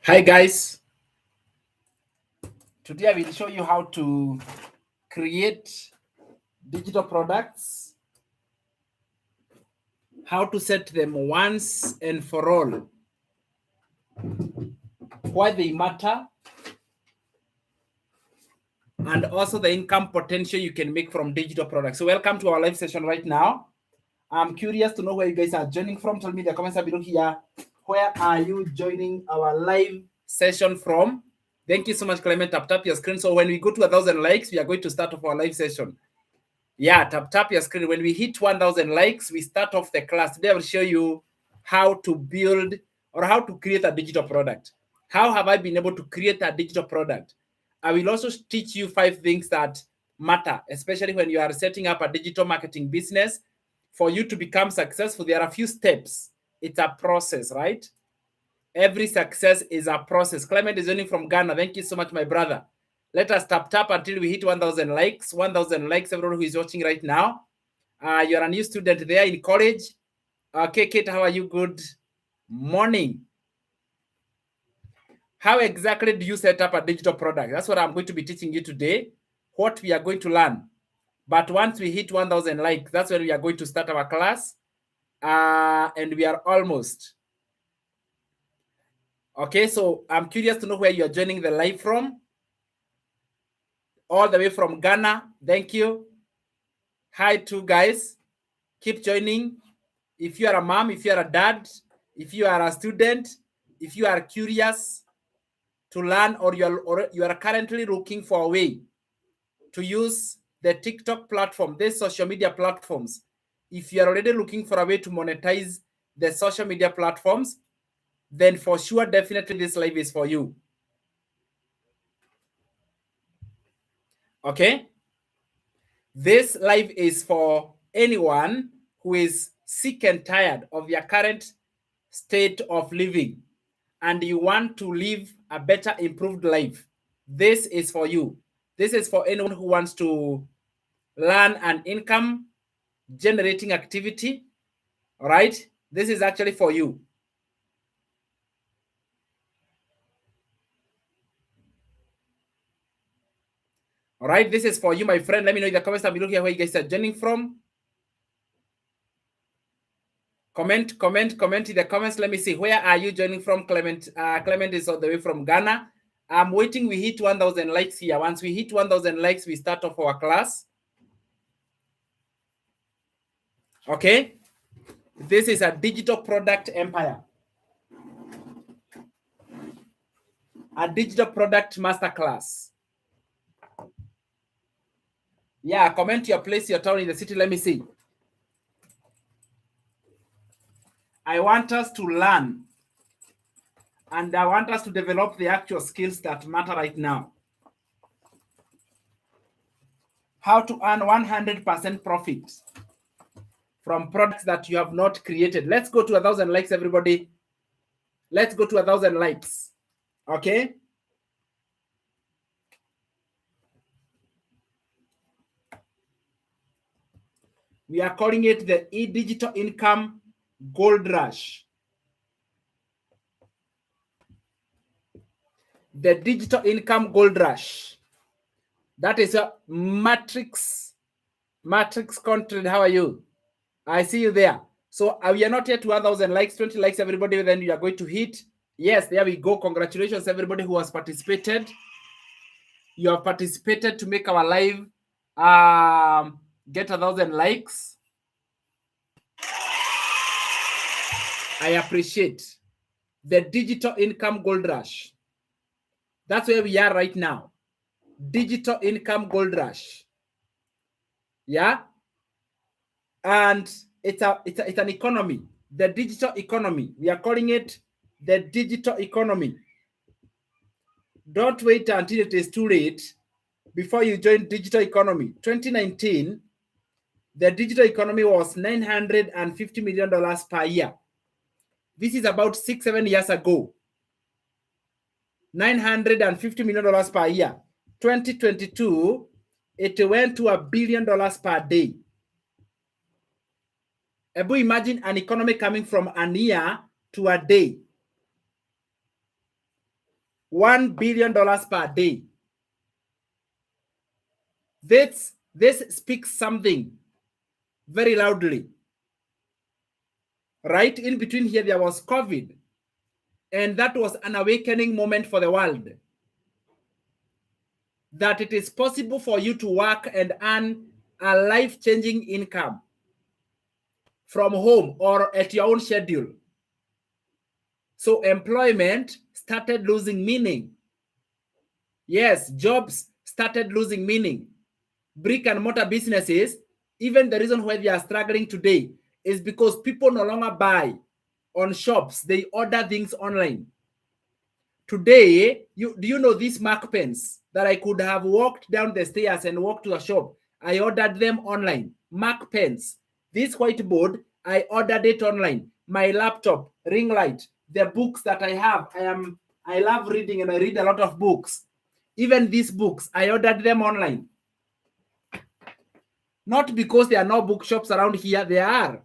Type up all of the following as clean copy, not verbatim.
Hi guys, today I will show you how to create digital products, how to set them once and for all, why they matter, and also the income potential you can make from digital products. So welcome to our live session right now. I'm curious to know where you guys are joining from. Tell me in the comments below here. Where are you joining our live session from? Thank you so much, Clement. Tap your screen. So when we go to 1,000 likes, we are going to start off our live session. Yeah, tap your screen. When we hit 1,000 likes, we start off the class. Today I will show you how to build or how to create a digital product. How have I been able to create a digital product? I will also teach you 5 things that matter, especially when you are setting up a digital marketing business. For you to become successful, there are a few steps. It's a process, right? Every success is a process. Clement is joining from Ghana. Thank you so much, my brother. Let us tap until we hit 1,000 likes. 1,000 likes, everyone who is watching right now. You're a new student there in college. Okay, Kate, how are you? Good morning. How exactly do you set up a digital product? That's what I'm going to be teaching you today, what we are going to learn. But once we hit 1,000 likes, that's when we are going to start our class. And we are almost. Okay, so I'm curious to know where you're joining the live from. All the way from Ghana. Thank you. Hi to guys. Keep joining. If you are a mom, if you are a dad, if you are a student, if you are curious to learn, or you are currently looking for a way to use the TikTok platform, these social media platforms. If you are already looking for a way to monetize the social media platforms, then for sure, definitely this live is for you. Okay? This live is for anyone who is sick and tired of your current state of living and you want to live a better, improved life. This is for you. This is for anyone who wants to learn an income generating activity. All right? This is actually for you. All right, this is for you, my friend. Let me know in the comments down below here where you guys are joining from. Comment in the comments. Let me see. Where are you joining from, Clement? Clement is all the way from Ghana. I'm waiting. We hit 1,000 likes here. Once we hit 1,000 likes, we start off our class. Okay. This is a digital product empire. A digital product masterclass. Yeah, comment your place, your town in the city. Let me see. I want us to learn. And I want us to develop the actual skills that matter right now. How to earn 100% profit from products that you have not created. Let's go to 1,000 likes, everybody. Let's go to 1,000 likes. Okay. We are calling it the e-digital income gold rush. The digital income gold rush. That is a matrix content. How are you? I see you there. So we are not yet to 1,000 likes, 20 likes, everybody. Then you are going to hit. Yes, there we go. Congratulations, everybody who has participated. You have participated to make our live get 1,000 likes. I appreciate the digital income gold rush. That's where we are right now. Digital income gold rush. Yeah. And it's an economy, the digital economy. We are calling it the digital economy. Don't wait until it is too late before you join digital economy. 2019, the digital economy was $950 million per year. This is about 6-7 years ago. $950 million per year. 2022, it went to $1 billion per day. Ebu, imagine an economy coming from a year to a day. $1 billion per day. This speaks something very loudly. Right in between here, there was COVID, and that was an awakening moment for the world. That it is possible for you to work and earn a life-changing income from home or at your own schedule. So employment started losing meaning. Yes, jobs started losing meaning. Brick and mortar businesses, even the reason why they are struggling today is because people no longer buy on shops. They order things online. Today, do you know these mark pens that I could have walked down the stairs and walked to a shop? I ordered them online. Mark pens. This whiteboard, I ordered it online. My laptop, ring light, the books that I have. I love reading and I read a lot of books. Even these books, I ordered them online. Not because there are no bookshops around here, there are.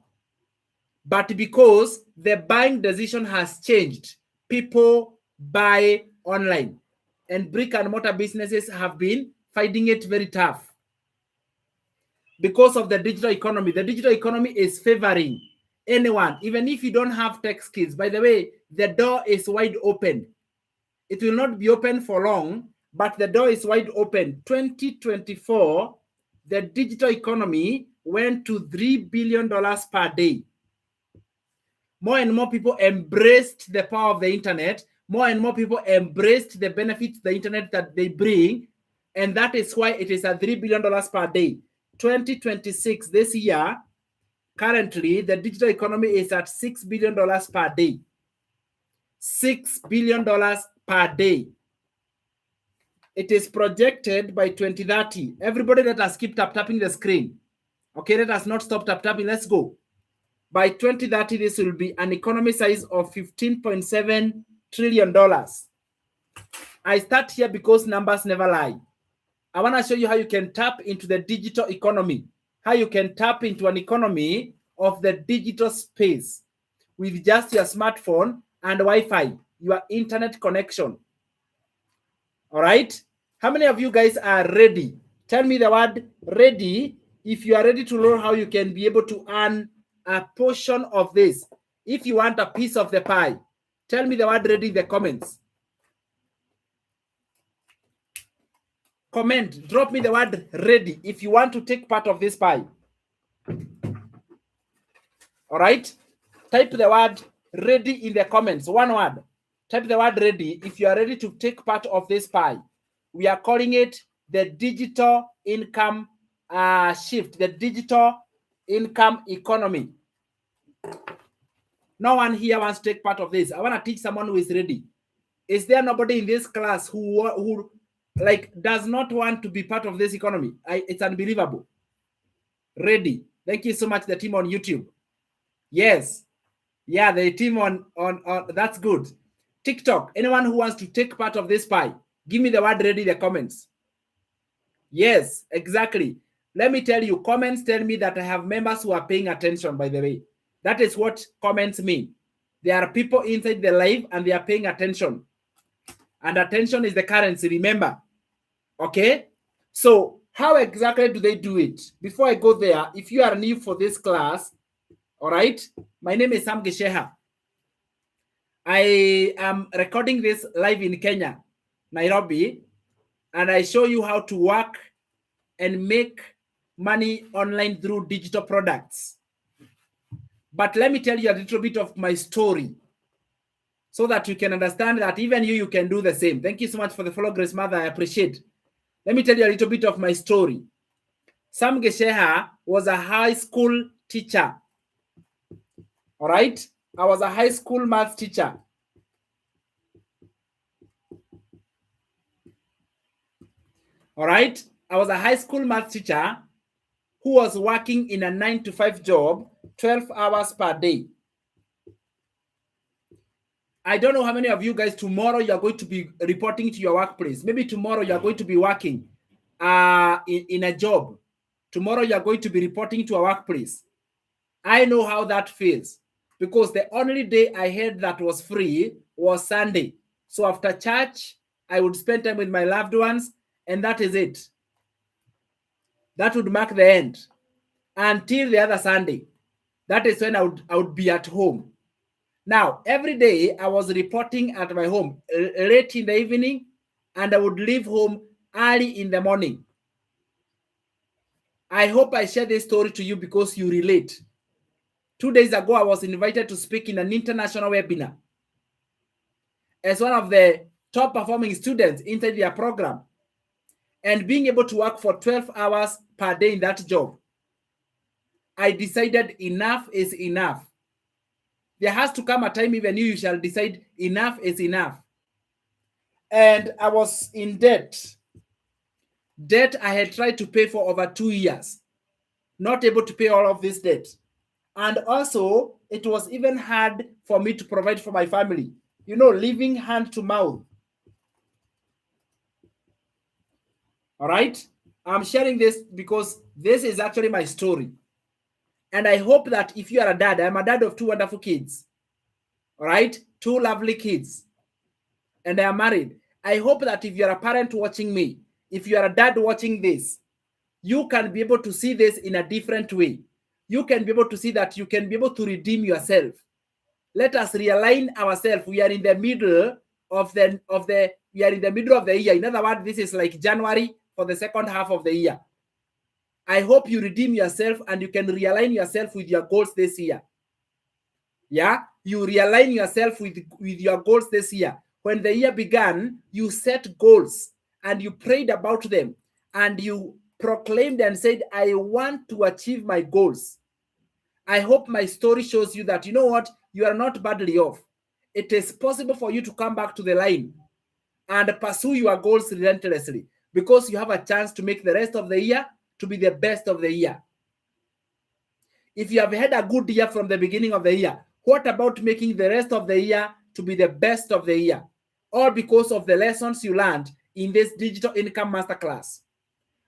But because the buying decision has changed. People buy online. And brick and mortar businesses have been finding it very tough. Because of the digital economy. The digital economy is favoring anyone, even if you don't have tech skills. By the way, the door is wide open. It will not be open for long, but the door is wide open. 2024, the digital economy went to $3 billion per day. More and more people embraced the power of the internet. More and more people embraced the benefits the internet that they bring. And that is why it is at $3 billion per day. 2026, this year, currently, the digital economy is at $6 billion per day. $6 billion per day. It is projected by 2030. Everybody that has kept tapping the screen. Okay, let us not stop tapping. Let's go. By 2030, this will be an economy size of $15.7 trillion. I start here because numbers never lie. I want to show you how you can tap into the digital economy, how you can tap into an economy of the digital space with just your smartphone and Wi-Fi, your internet connection. All right? How many of you guys are ready? Tell me the word ready if you are ready to learn how you can be able to earn a portion of this. If you want a piece of the pie, tell me the word ready in the comments. Comment, drop me the word ready if you want to take part of this pie. All right? Type the word ready in the comments. One word. Type the word ready if you are ready to take part of this pie. We are calling it the digital income shift, the digital income economy. No one here wants to take part of this. I want to teach someone who is ready. Is there nobody in this class who like does not want to be part of this economy? It's unbelievable. Ready. Thank you so much, the team on YouTube. Yes. Yeah, the team on that's good. TikTok. Anyone who wants to take part of this pie, give me the word ready in the comments. Yes, exactly. Let me tell you, comments tell me that I have members who are paying attention, by the way. That is what comments mean. There are people inside the live and they are paying attention. And attention is the currency, remember. Okay? So how exactly do they do it? Before I go there, if you are new for this class, all right, my name is Sam Gesheha. I am recording this live in Kenya, Nairobi, and I show you how to work and make money online through digital products. But let me tell you a little bit of my story so that you can understand that even you can do the same. Thank you so much for the follow, Grace Mother. I appreciate. Let me tell you a little bit of my story. Sam Gesheha was a high school teacher. All right? I was a high school math teacher. All right? I was a high school math teacher who was working in a 9-to-5 job, 12 hours per day. I don't know how many of you guys tomorrow you are going to be reporting to your workplace. Maybe tomorrow you are going to be working in a job. Tomorrow you are going to be reporting to a workplace. I know how that feels because the only day I had that was free was Sunday. So after church, I would spend time with my loved ones, and that is it. That would mark the end until the other Sunday. That is when I would be at home. Now, every day I was reporting at my home late in the evening, and I would leave home early in the morning. I hope I share this story to you because you relate. 2 days ago, I was invited to speak in an international webinar as one of the top performing students inside their program, and being able to work for 12 hours per day in that job. I decided enough is enough. There has to come a time even you shall decide enough is enough. And I was in debt. Debt I had tried to pay for over 2 years. Not able to pay all of this debt. And also, it was even hard for me to provide for my family. You know, living hand to mouth. All right? I'm sharing this because this is actually my story. And I hope that if you are a dad, I'm a dad of 2 wonderful kids. All right? 2 lovely kids. And I am married. I hope that if you're a parent watching me, if you are a dad watching this, you can be able to see this in a different way. You can be able to see that you can be able to redeem yourself. Let us realign ourselves. We are in the middle of the year. In other words, this is like January for the second half of the year. I hope you redeem yourself and you can realign yourself with your goals this year. Yeah, you realign yourself with your goals this year. When the year began, you set goals and you prayed about them and you proclaimed and said, I want to achieve my goals. I hope my story shows you that, you know what, you are not badly off. It is possible for you to come back to the line and pursue your goals relentlessly because you have a chance to make the rest of the year to be the best of the year. If you have had a good year from the beginning of the year, what about making the rest of the year to be the best of the year? All because of the lessons you learned in this digital income masterclass.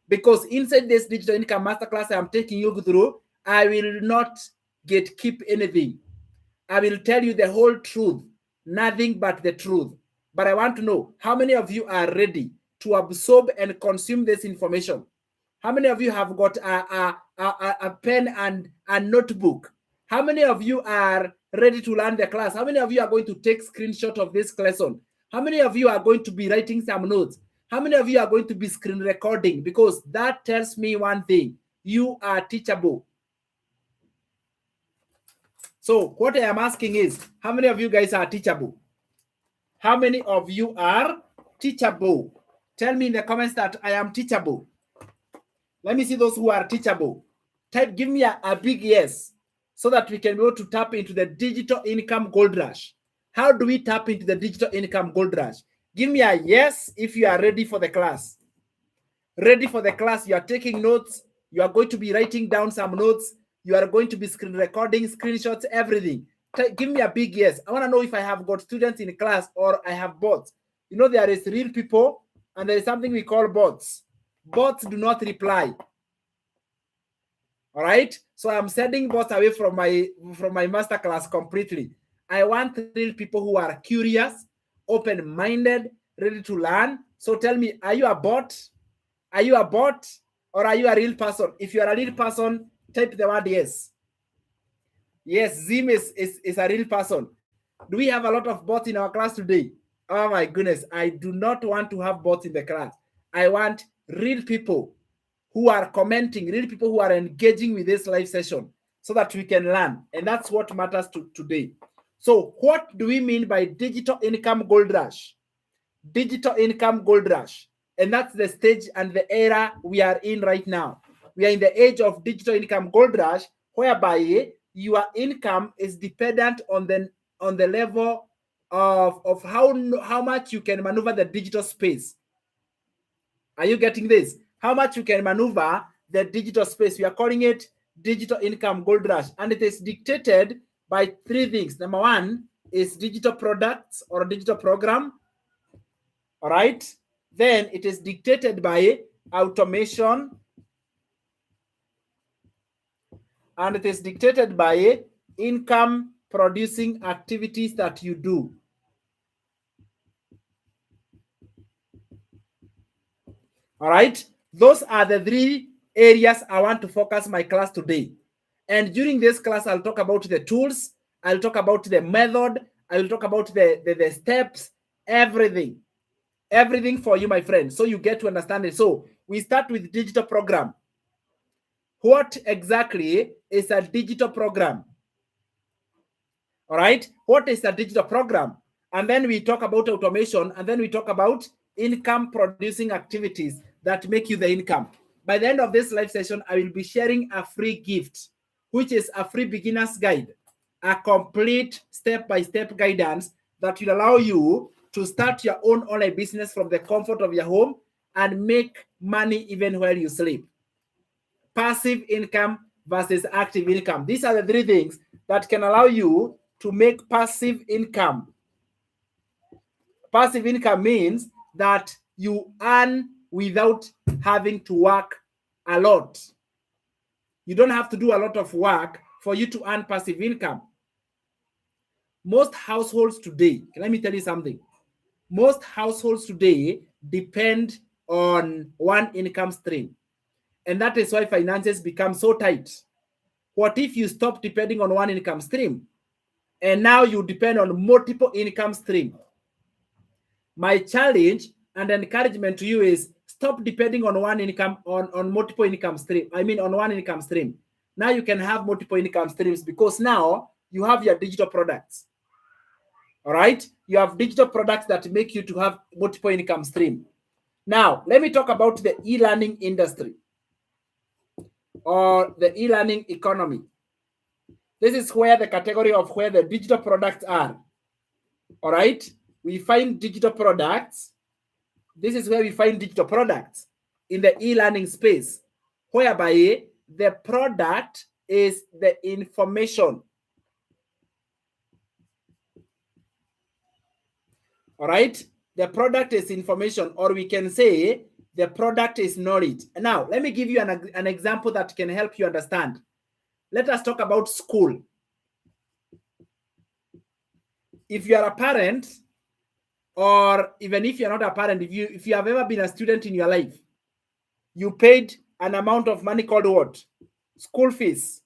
Because inside this digital income masterclass I am taking you through, I will not keep anything. I will tell you the whole truth, nothing but the truth. But I want to know how many of you are ready to absorb and consume this information. How many of you have got a pen and a notebook? How many of you are ready to learn the class? How many of you are going to take screenshot of this lesson? How many of you are going to be writing some notes? How many of you are going to be screen recording? Because that tells me one thing: you are teachable. So what I am asking is, how many of you guys are teachable? How many of you are teachable? Tell me in the comments that I am teachable. Let me see those who are teachable. Give me a big yes so that we can be able to tap into the digital income gold rush. How do we tap into the digital income gold rush? Give me a yes if you are ready for the class. Ready for the class. You are taking notes. You are going to be writing down some notes. You are going to be screen recording, screenshots, everything. Give me a big yes. I want to know if I have got students in class or I have bots. You know, there is real people and there is something we call bots. Bots do not reply. All right. So I'm sending bots away from my masterclass completely. I want real people who are curious, open-minded, ready to learn. So tell me, are you a bot? Are you a bot or are you a real person? If you are a real person, type the word yes. Yes, Zim is a real person. Do we have a lot of bots in our class today? Oh my goodness, I do not want to have bots in the class. I want real people who are commenting, real people who are engaging with this live session so that we can learn. And that's what matters today. So what do we mean by digital income gold rush? Digital income gold rush. And that's the stage and the era we are in right now. We are in the age of digital income gold rush, whereby your income is dependent on the level of how much you can maneuver the digital space. Are you getting this? How much you can maneuver the digital space. We are calling it digital income gold rush. And it is dictated by 3 things. Number 1 is digital products or digital program. All right. Then it is dictated by automation. And it is dictated by income producing activities that you do. All right. Those are the 3 areas I want to focus my class today. And during this class, I'll talk about the tools, I'll talk about the method, I'll talk about the steps, everything. Everything for you, my friend, so you get to understand it. So we start with digital program. What exactly is a digital program? All right. What is a digital program? And then we talk about automation, and then we talk about income producing activities that make you the income. By the end of this live session, I will be sharing a free gift, which is a free beginner's guide, a complete step-by-step guidance that will allow you to start your own online business from the comfort of your home and make money even while you sleep. Passive income versus active income. These are the 3 things that can allow you to make passive income. Passive income means that you earn without having to work a lot. You don't have to do a lot of work for you to earn passive income. Most households today, let me tell you something. Most households today depend on one income stream. And that is why finances become so tight. What if you stop depending on one income stream and now you depend on multiple income streams? My challenge and encouragement to you is stop depending on one income, on multiple income stream. I mean, on one income stream. Now you can have multiple income streams because now you have your digital products. All right. You have digital products that make you to have multiple income stream. Now, let me talk about the e-learning industry or the e-learning economy. This is where the category of where the digital products are. All right. We find digital products. This is where we find digital products in the e-learning space, whereby the product is the information. All right. The product is information, or we can say the product is knowledge. Now, let me give you an example that can help you understand. Let us talk about school. If you are a parent, or even if you're not a parent, if you have ever been a student in your life, you paid an amount of money called what? School fees.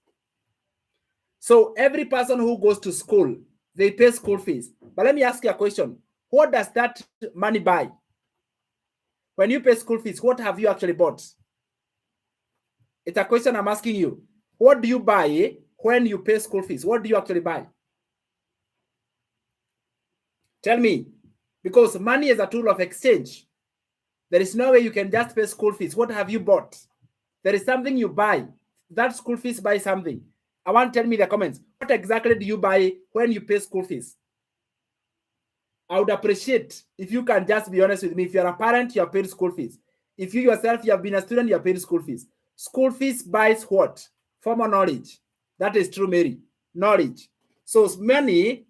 So every person who goes to school, they pay school fees. But let me ask you a question. What does that money buy? When you pay school fees, what have you actually bought? It's a question I'm asking you. What do you buy when you pay school fees? What do you actually buy? Tell me. Because money is a tool of exchange. There is no way you can just pay school fees. What have you bought? There is something you buy. That school fees buy something. I want to tell me in the comments. What exactly do you buy when you pay school fees? I would appreciate if you can just be honest with me. If you're a parent, you have paid school fees. If you yourself, you have been a student, you have paid school fees. School fees buys what? Formal knowledge. That is true, Mary. Knowledge. So money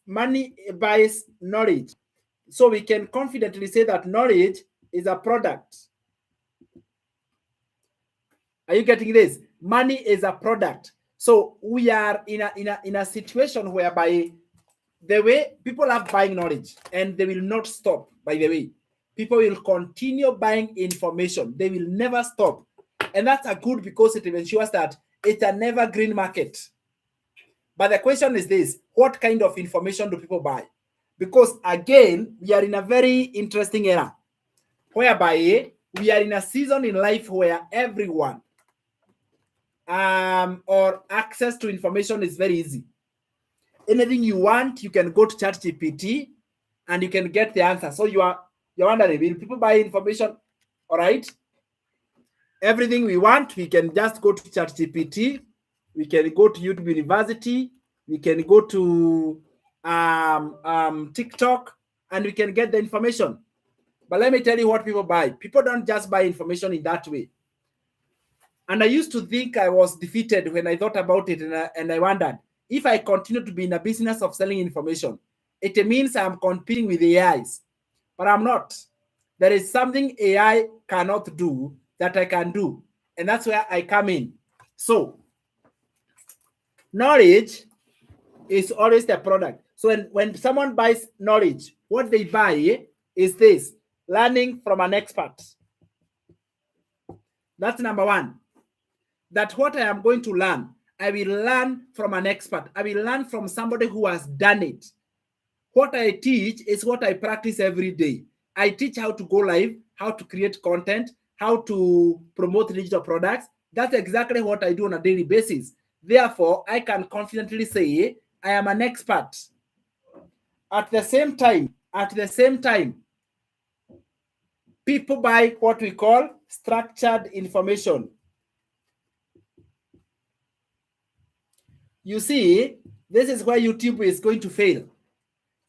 money buys knowledge. So we can confidently say that knowledge is a product. Are you getting this? Money is a product. So we are in a situation whereby the way people are buying knowledge, and they will not stop, by the way. People will continue buying information. They will never stop. And that's a good, because it ensures that it's an evergreen market. But the question is this: what kind of information do people buy? Because again, we are in a very interesting era, whereby we are in a season in life where everyone or access to information is very easy. Anything you want, you can go to ChatGPT and you can get the answer. So you're wondering, will people buy information? All right. Everything we want, we can just go to ChatGPT. We can go to YouTube University. We can go to TikTok, and we can get the information. But let me tell you what people buy. People don't just buy information in that way. And I used to think I was defeated when I thought about it, and I wondered, if I continue to be in a business of selling information, it means I'm competing with AIs. But I'm not. There is something AI cannot do that I can do. And that's where I come in. So knowledge is always the product. So when someone buys knowledge, what they buy is this: learning from an expert. That's number one. That what I am going to learn, I will learn from an expert. I will learn from somebody who has done it. What I teach is what I practice every day. I teach how to go live, how to create content, how to promote digital products. That's exactly what I do on a daily basis. Therefore, I can confidently say I am an expert. At the same time, people buy what we call structured information. You see, this is where YouTube is going to fail.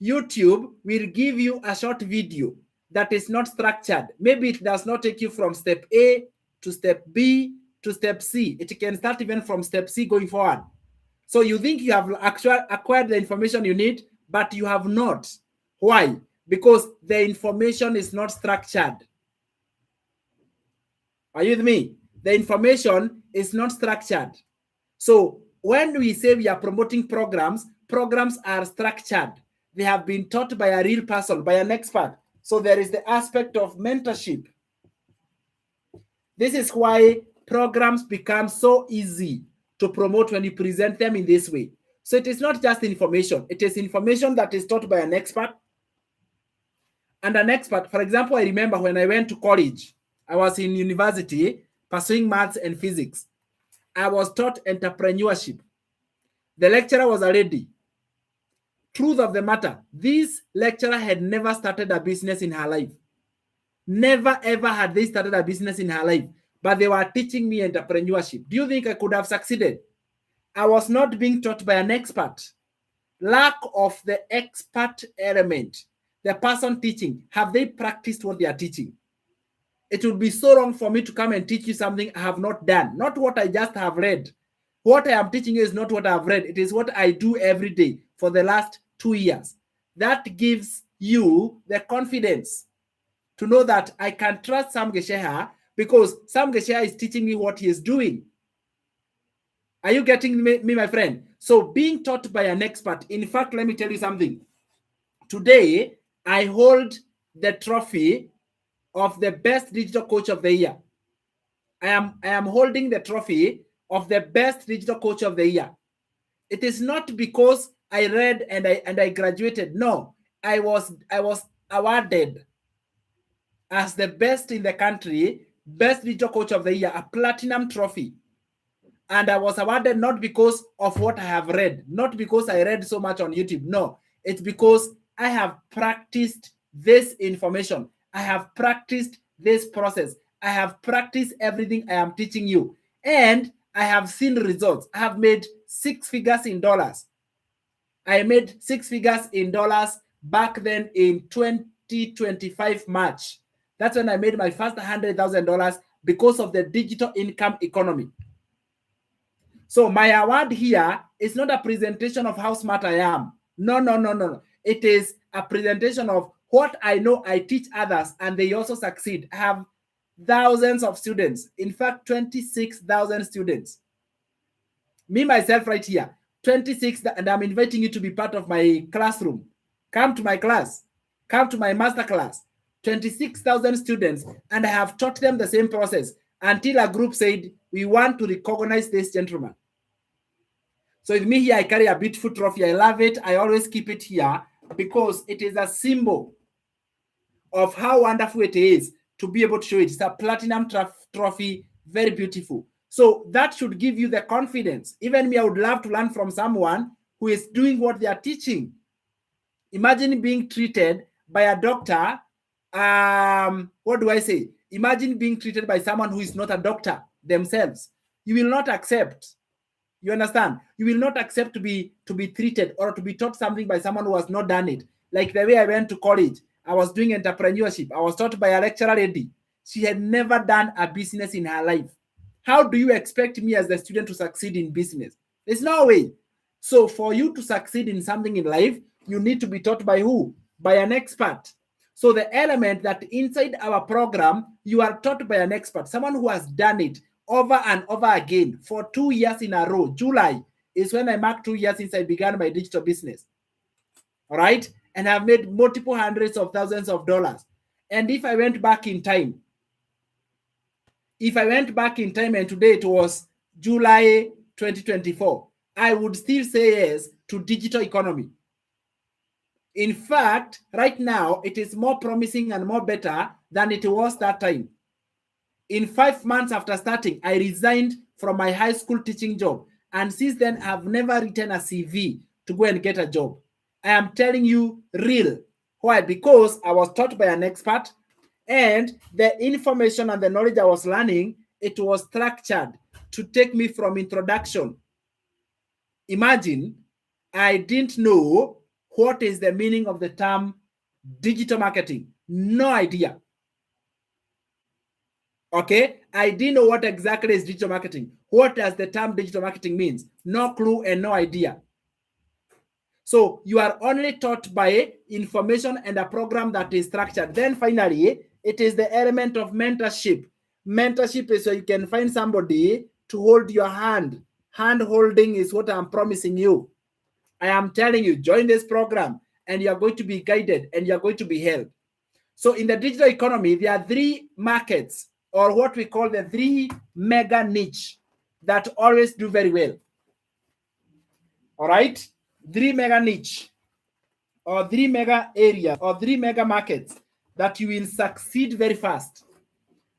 YouTube will give you a short video that is not structured. Maybe it does not take you from step A to step B to step C. It can start even from step C going forward. So you think you have actually acquired the information you need, but you have not. Why? Because the information is not structured. Are you with me? The information is not structured. So when we say we are promoting programs, programs are structured. They have been taught by a real person, by an expert. So there is the aspect of mentorship. This is why programs become so easy to promote when you present them in this way. So it is not just information. It is information that is taught by an expert. And an expert, for example, I remember when I went to college, I was in university pursuing maths and physics. I was taught entrepreneurship. The lecturer was a lady. Truth of the matter, this lecturer had never started a business in her life. Never ever had they started a business in her life, but they were teaching me entrepreneurship. Do you think I could have succeeded? I was not being taught by an expert. Lack of the expert element, the person teaching, have they practiced what they are teaching? It would be so wrong for me to come and teach you something I have not done, not what I just have read. What I am teaching you is not what I have read. It is what I do every day for the last 2 years. That gives you the confidence to know that I can trust Sam Gesheha because Sam Gesheha is teaching me what he is doing. Are you getting me, my friend? So being taught by an expert, in fact, let me tell you something. Today, I hold the trophy of the best digital coach of the year. I am holding the trophy of the best digital coach of the year. It is not because I read and I graduated. No, I was awarded as the best in the country, best digital coach of the year, a platinum trophy. And I was awarded not because of what I have read, not because I read so much on YouTube. No, it's because I have practiced this information. I have practiced this process. I have practiced everything I am teaching you. And I have seen results. I have made 6 figures in dollars. I made 6 figures in dollars back then in 2025 March. That's when I made my first $100,000 because of the digital income economy. So my award here is not a presentation of how smart I am. No. It is a presentation of what I know I teach others and they also succeed. I have thousands of students. In fact, 26,000 students. Me, myself right here, 26, and I'm inviting you to be part of my classroom. Come to my class. Come to my master class. 26,000 students, and I have taught them the same process until a group said, we want to recognize this gentleman. So with me here, I carry a beautiful trophy. I love it. I always keep it here because it is a symbol of how wonderful it is to be able to show it. It's a platinum trophy, very beautiful. So that should give you the confidence. Even me, I would love to learn from someone who is doing what they are teaching. Imagine being treated by a doctor. What do I say? Imagine being treated by someone who is not a doctor themselves. You will not accept. You understand? You will not accept to be treated or to be taught something by someone who has not done it. Like the way I went to college, I was doing entrepreneurship. I was taught by a lecturer lady. She had never done a business in her life. How do you expect me as the student to succeed in business? There's no way. So for you to succeed in something in life, you need to be taught by who? By an expert. So the element that inside our program, you are taught by an expert, someone who has done it over and over again for 2 years in a row. July is when I marked 2 years since I began my digital business. All right. And I've made multiple hundreds of thousands of dollars. And if I went back in time, If I went back in time and today it was July 2024, I would still say yes to digital economy. In fact, right now, it is more promising and more better than it was that time. In 5 months after starting, I resigned from my high school teaching job. And since then, I've never written a CV to go and get a job. I am telling you real. Why? Because I was taught by an expert, and the information and the knowledge I was learning, it was structured to take me from introduction. Imagine, I didn't know what is the meaning of the term digital marketing. No idea. Okay, I didn't know what exactly is digital marketing. What does the term digital marketing means? No clue and no idea. So you are only taught by information and a program that is structured. Then finally, it is the element of mentorship. Mentorship is so you can find somebody to hold your hand. Hand holding is what I'm promising you. I am telling you, join this program and you are going to be guided and you are going to be held. So in the digital economy, there are 3 markets, or what we call the 3 mega niche, that always do very well. All right? 3 mega niche, or 3 mega areas, or 3 mega markets that you will succeed very fast.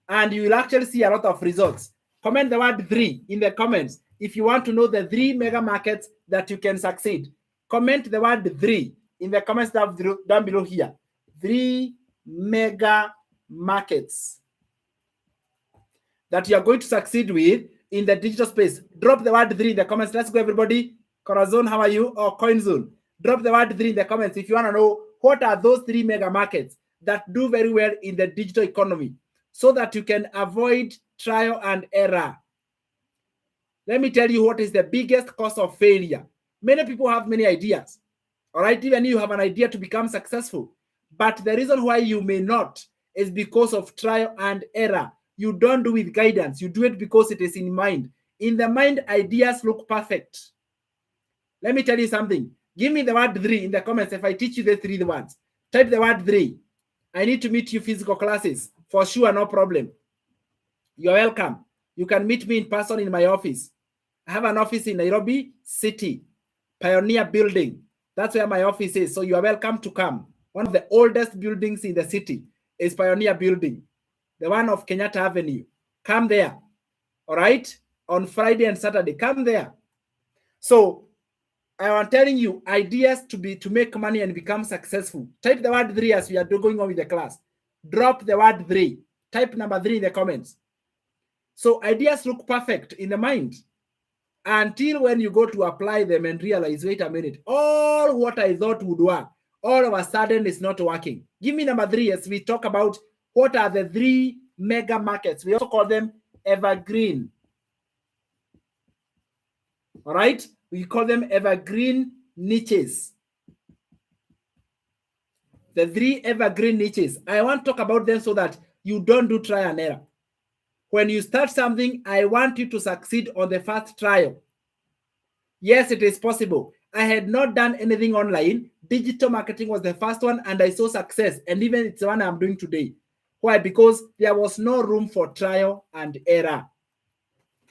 And you will actually see a lot of results. Comment the word 3 in the comments if you want to know the 3 mega markets that you can succeed. Comment the word 3 in the comments down below here. 3 mega markets that you are going to succeed with in the digital space. Drop the word 3 in the comments. Let's go, everybody. Corazon, how are you? Or CoinZone. Drop the word 3 in the comments if you want to know what are those 3 mega markets that do very well in the digital economy, so that you can avoid trial and error. Let me tell you what is the biggest cause of failure. Many people have many ideas. All right, even you have an idea to become successful. But the reason why you may not is because of trial and error. You don't do it with guidance. You do it because it is in mind. In the mind, ideas look perfect. Let me tell you something. Give me the word 3 in the comments if I teach you the 3 words. Type the word 3. I need to meet you physical classes. For sure, no problem. You're welcome. You can meet me in person in my office. I have an office in Nairobi City, Pioneer Building. That's where my office is. So you are welcome to come. One of the oldest buildings in the city is Pioneer Building, the one of Kenyatta Avenue. Come there. All right? On Friday and Saturday, come there. So I am telling you ideas to make money and become successful. Type the word 3 as we are going on with the class. Drop the word 3. Type number 3 in the comments. So ideas look perfect in the mind until when you go to apply them and realize, wait a minute, all what I thought would work, all of a sudden is not working. Give me number 3 as we talk about what are the 3 mega markets. We also call them evergreen. All right? We call them evergreen niches. The 3 evergreen niches. I want to talk about them so that you don't do trial and error. When you start something, I want you to succeed on the first trial. Yes, it is possible. I had not done anything online. Digital marketing was the first one, and I saw success. And even it's the one I'm doing today. Why? Because there was no room for trial and error.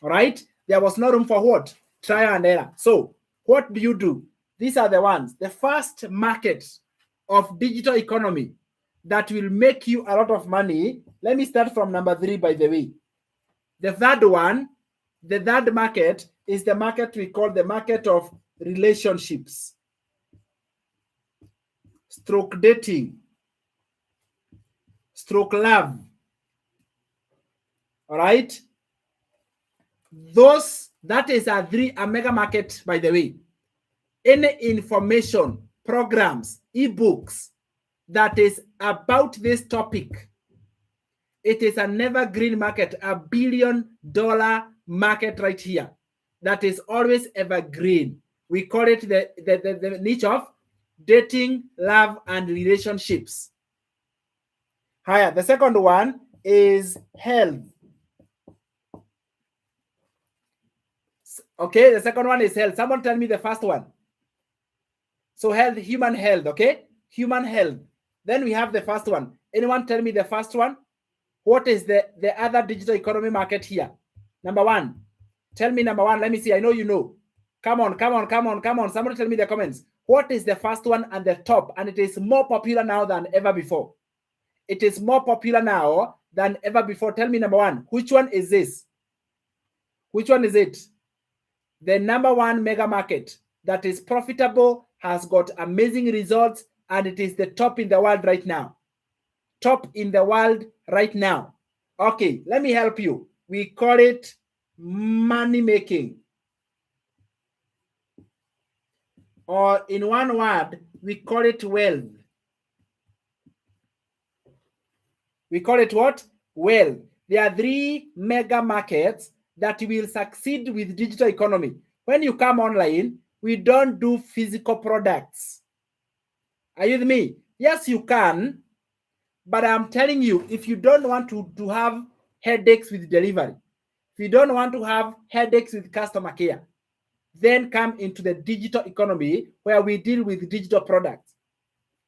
All right? There was no room for what? Trial and error. So what do? These are the ones. The first market of digital economy that will make you a lot of money. Let me start from number 3, by the way. The third one, the third market is the market we call the market of relationships, stroke dating, stroke love. All right? That is a mega market, by the way. Any information, programs, ebooks that is about this topic, it is an evergreen market, $1 billion market right here. That is always evergreen. We call it the niche of dating, love, and relationships. Higher. The second one is health. Okay, the second one is health. Someone tell me the first one. So health, human health, okay? Human health. Then we have the first one. Anyone tell me the first one? What is the other digital economy market here? Number one. Tell me number one. Let me see. I know you know. Come on. Somebody tell me the comments. What is the first one and the top? And it is more popular now than ever before. It is more popular now than ever before. Tell me number one. Which one is this? Which one is it? The number one mega market that is profitable, has got amazing results, and it is the top in the world right now. Top in the world right now. Okay, let me help you. We call it money making. Or in one word, we call it wealth. We call it what? Wealth. There are three mega markets that will succeed with digital economy. When you come online, we don't do physical products. Are you with me? Yes, you can. But I'm telling you, if you don't want to have headaches with delivery, if you don't want to have headaches with customer care, then come into the digital economy where we deal with digital products.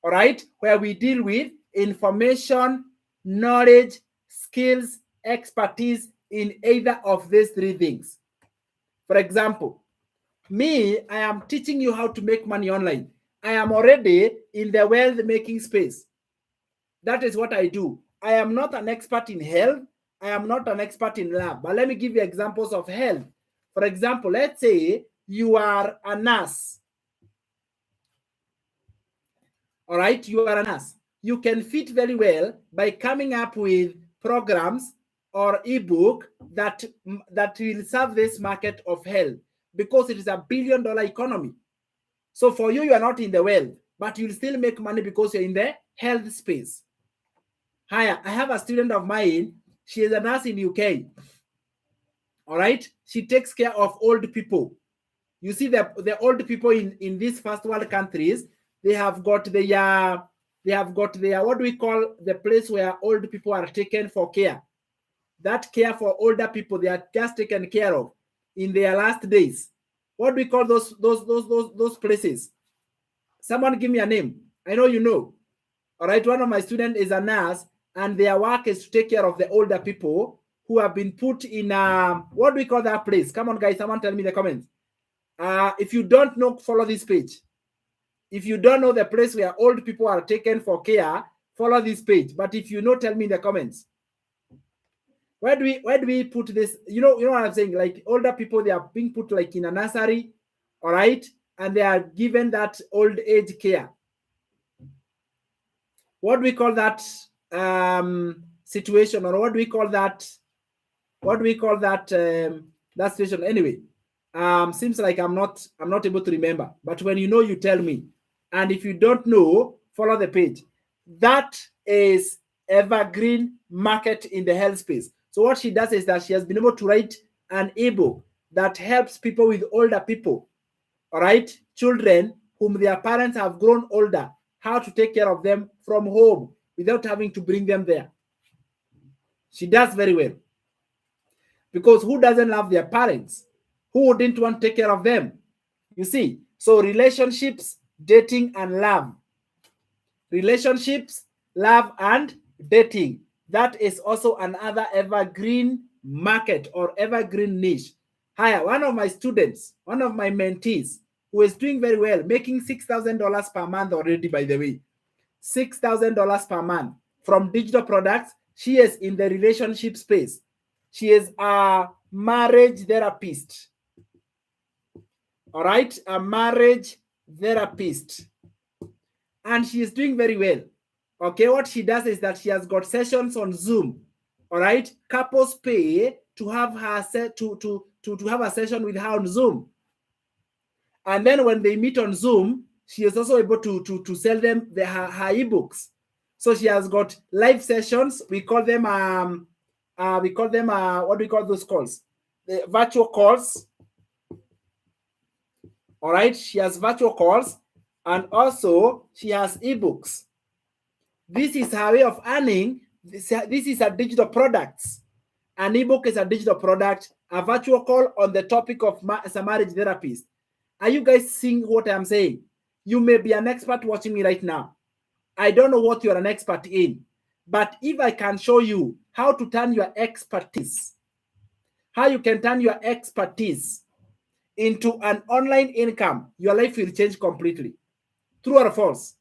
All right? Where we deal with information, knowledge, skills, expertise in either of these three things. For example, me, I am teaching you how to make money online. I am already in the wealth making space. That is what I do. I am not an expert in health. I am not an expert in lab. But let me give you examples of health. For example, let's say you are a nurse. All right, you are a nurse. You can fit very well by coming up with programs or ebook that will serve this market of health, because it is a billion-dollar economy. So for you, you are not in the wealth, but you'll still make money because you're in the health space. Hi, I have a student of mine. She is a nurse in UK. All right, she takes care of old people. You see, the old people in these first world countries, they have got their what do we call the place where old people are taken for care. That care for older people, they are just taken care of in their last days. What do we call those places? Someone give me a name. I know you know. All right, one of my students is a nurse, and their work is to take care of the older people who have been put in what do we call that place? Come on, guys, someone tell me in the comments. If you don't know, follow this page. If you don't know the place where old people are taken for care, follow this page. But if you know, tell me in the comments. Where do we put this? You know what I'm saying? Like older people, they are being put like in a nursery, all right, and they are given that old age care. What do we call that situation, or what do we call that? What do we call that that situation? Anyway, seems like I'm not able to remember. But when you know, you tell me. And if you don't know, follow the page. That is evergreen market in the health space. So what she does is that she has been able to write an ebook that helps people with older people, all right, children whom their parents have grown older, how to take care of them from home without having to bring them there. She does very well. Because who doesn't love their parents? Who wouldn't want to take care of them? You see, so relationships, dating, and love. Relationships, love, and dating. That is also another evergreen market or evergreen niche. Hi, one of my students, one of my mentees, who is doing very well, making $6,000 per month already, by the way. $6,000 per month from digital products. She is in the relationship space. She is a marriage therapist. All right, a marriage therapist. And she is doing very well. Okay, what she does is that she has got sessions on Zoom. All right, couples pay to have her to have a session with her on Zoom. And then when they meet on Zoom, she is also able to sell them her ebooks. So she has got live sessions. We call them what do we call those calls? The virtual calls. All right, she has virtual calls, and also she has ebooks. This is her way of earning. This is a digital products. An ebook is a digital product. A virtual call on the topic of as a marriage therapist. Are you guys seeing what I'm saying? You may be an expert watching me right now. I don't know what you're an expert in, but if I can show you how to turn your expertise, how you can turn your expertise into an online income, your life will change completely. True or false?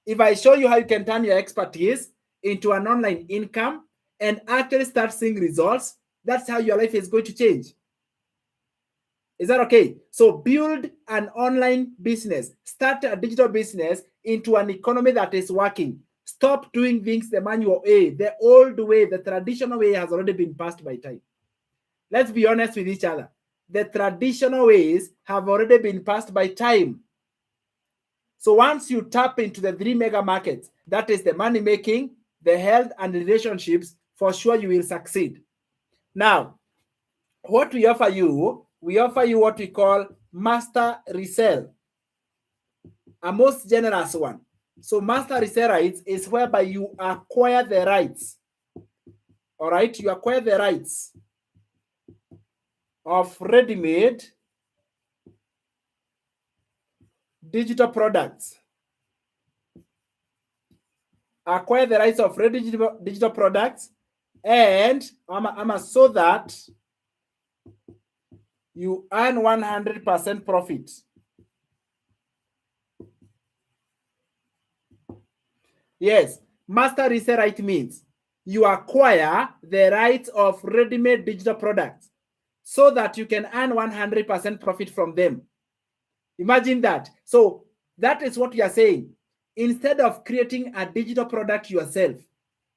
If I show you how you can turn your expertise into an online income and actually start seeing results, that's how your life is going to change. Is that okay? So build an online business, start a digital business into an economy that is working. Stop doing things the manual way, the old way, the traditional way has already been passed by time. Let's be honest with each other. The traditional ways have already been passed by time. So once you tap into the 3 mega markets, that is the money making, the health, and relationships, for sure you will succeed. Now, what we offer you what we call master resell, a most generous one. So master resell rights is whereby you acquire the rights. All right, you acquire the rights of ready-made digital products. Acquire the rights of ready digital products, and so that you earn 100% profit. Yes, master resell right means you acquire the rights of ready-made digital products so that you can earn 100% profit from them. Imagine that. So that is what you are saying. Instead of creating a digital product yourself,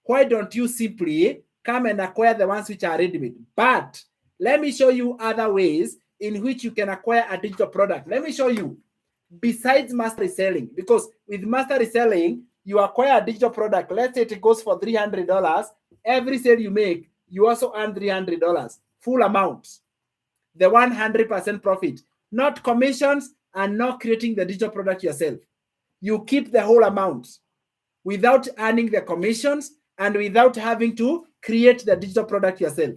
why don't you simply come and acquire the ones which are ready-made? But let me show you other ways in which you can acquire a digital product. Let me show you, besides master reselling, because with master reselling, you acquire a digital product. Let's say it goes for $300. Every sale you make, you also earn $300, full amount, the 100% profit, not commissions and not creating the digital product yourself. You keep the whole amount without earning the commissions and without having to create the digital product yourself.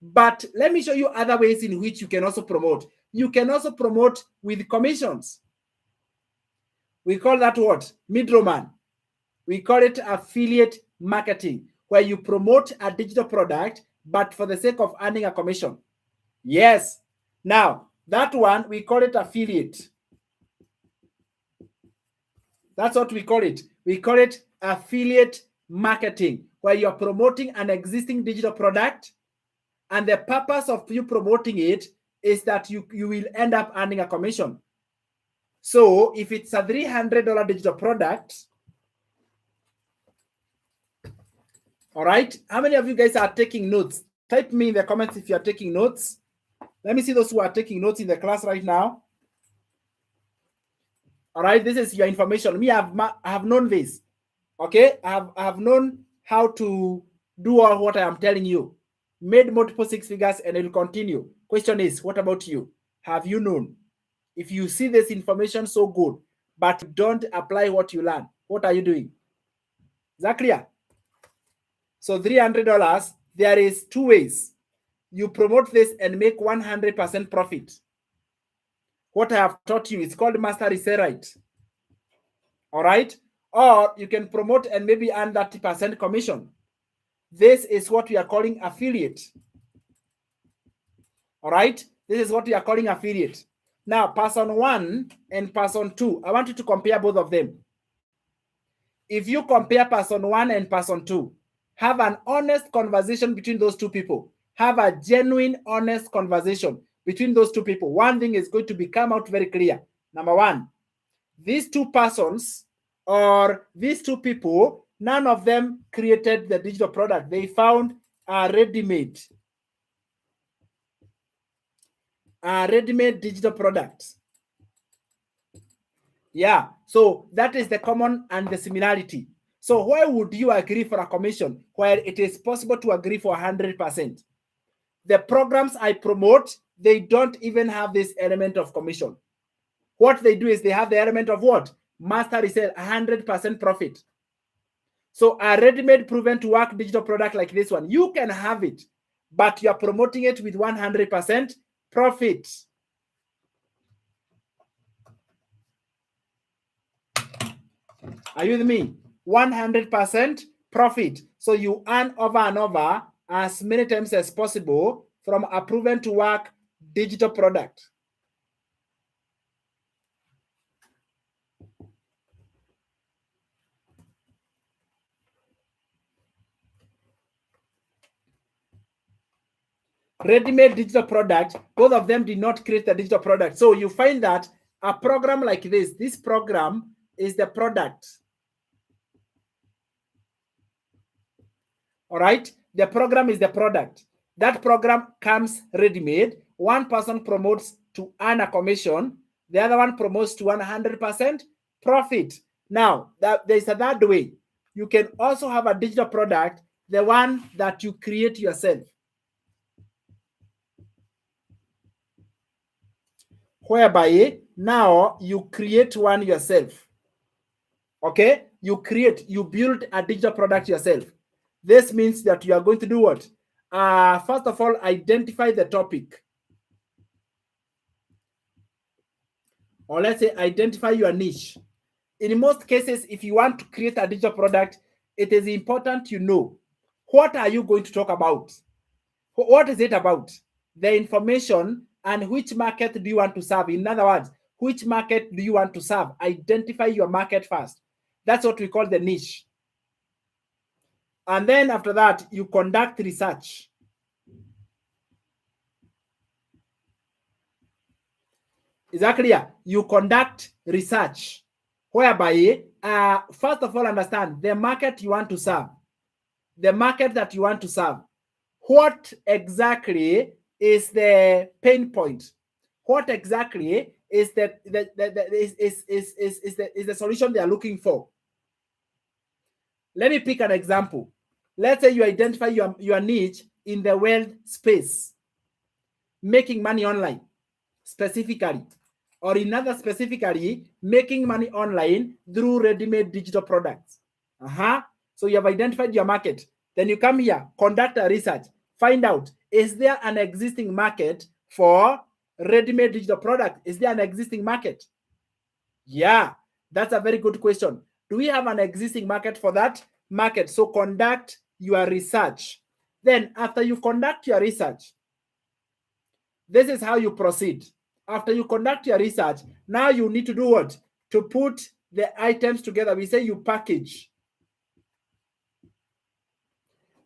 But let me show you other ways in which you can also promote. You can also promote with commissions. We call that what? Middleman. We call it affiliate marketing, where you promote a digital product, but for the sake of earning a commission. Yes. Now, that one, we call it affiliate. That's what we call it. We call it affiliate marketing, where you're promoting an existing digital product, and the purpose of you promoting it is that you will end up earning a commission. So if it's a $300 digital product, all right, how many of you guys are taking notes? Type me in the comments if you are taking notes. Let me see those who are taking notes in the class right now. All right, this is your information. Me, I have known this. Okay, I have known how to do all what I am telling you. Made multiple six figures and it will continue. Question is, what about you? Have you known? If you see this information so good, but don't apply what you learn, what are you doing? Is that clear? So $300, there is two ways. You promote this and make 100% profit. What I have taught you is called master resell right. All right? Or you can promote and maybe earn 30% commission. This is what we are calling affiliate. All right? This is what we are calling affiliate. Now, person 1 and person 2, I want you to compare both of them. If you compare person 1 and person 2, have an honest conversation between those two people. Have a genuine, honest conversation between those two people. One thing is going to come out very clear. Number one, these two persons or these two people, none of them created the digital product. They found a ready-made digital product. Yeah, so that is the common and the similarity. So why would you agree for a commission where it is possible to agree for 100%? The programs I promote, they don't even have this element of commission. What they do is they have the element of what? Master resell, 100% profit. So a ready-made proven to work digital product like this one, you can have it, but you are promoting it with 100% profit. Are you with me? 100% profit. So you earn over and over as many times as possible from a proven to work digital product. Ready-made digital product, both of them did not create the digital product. So you find that a program like this program is the product. All right, the program is the product. That program comes ready-made. One person promotes to earn a commission, the other one promotes to 100% profit. Now, there's a third way. You can also have a digital product, the one that you create yourself. Whereby now you create one yourself. Okay, you build a digital product yourself. This means that you are going to do what? First of all, identify the topic. Or let's say identify your niche. In most cases, if you want to create a digital product, it is important you know what are you going to talk about? What is it about? The information and which market do you want to serve? In other words, which market do you want to serve? Identify your market first. That's what we call the niche. And then after that, you conduct research. Is that clear? You conduct research, whereby, first of all, understand the market you want to serve. The market that you want to serve. What exactly is the pain point? What exactly is the solution they are looking for? Let me pick an example. Let's say you identify your niche in the wealth space, making money online specifically, or another specifically, making money online through ready-made digital products. So you have identified your market. Then you come here, conduct a research, find out, is there an existing market for ready-made digital product? Is there an existing market? Yeah, that's a very good question. Do we have an existing market for that market? So conduct your research. Then after you conduct your research, this is how you proceed. After you conduct your research, now you need to do what? To put the items together. We say you package.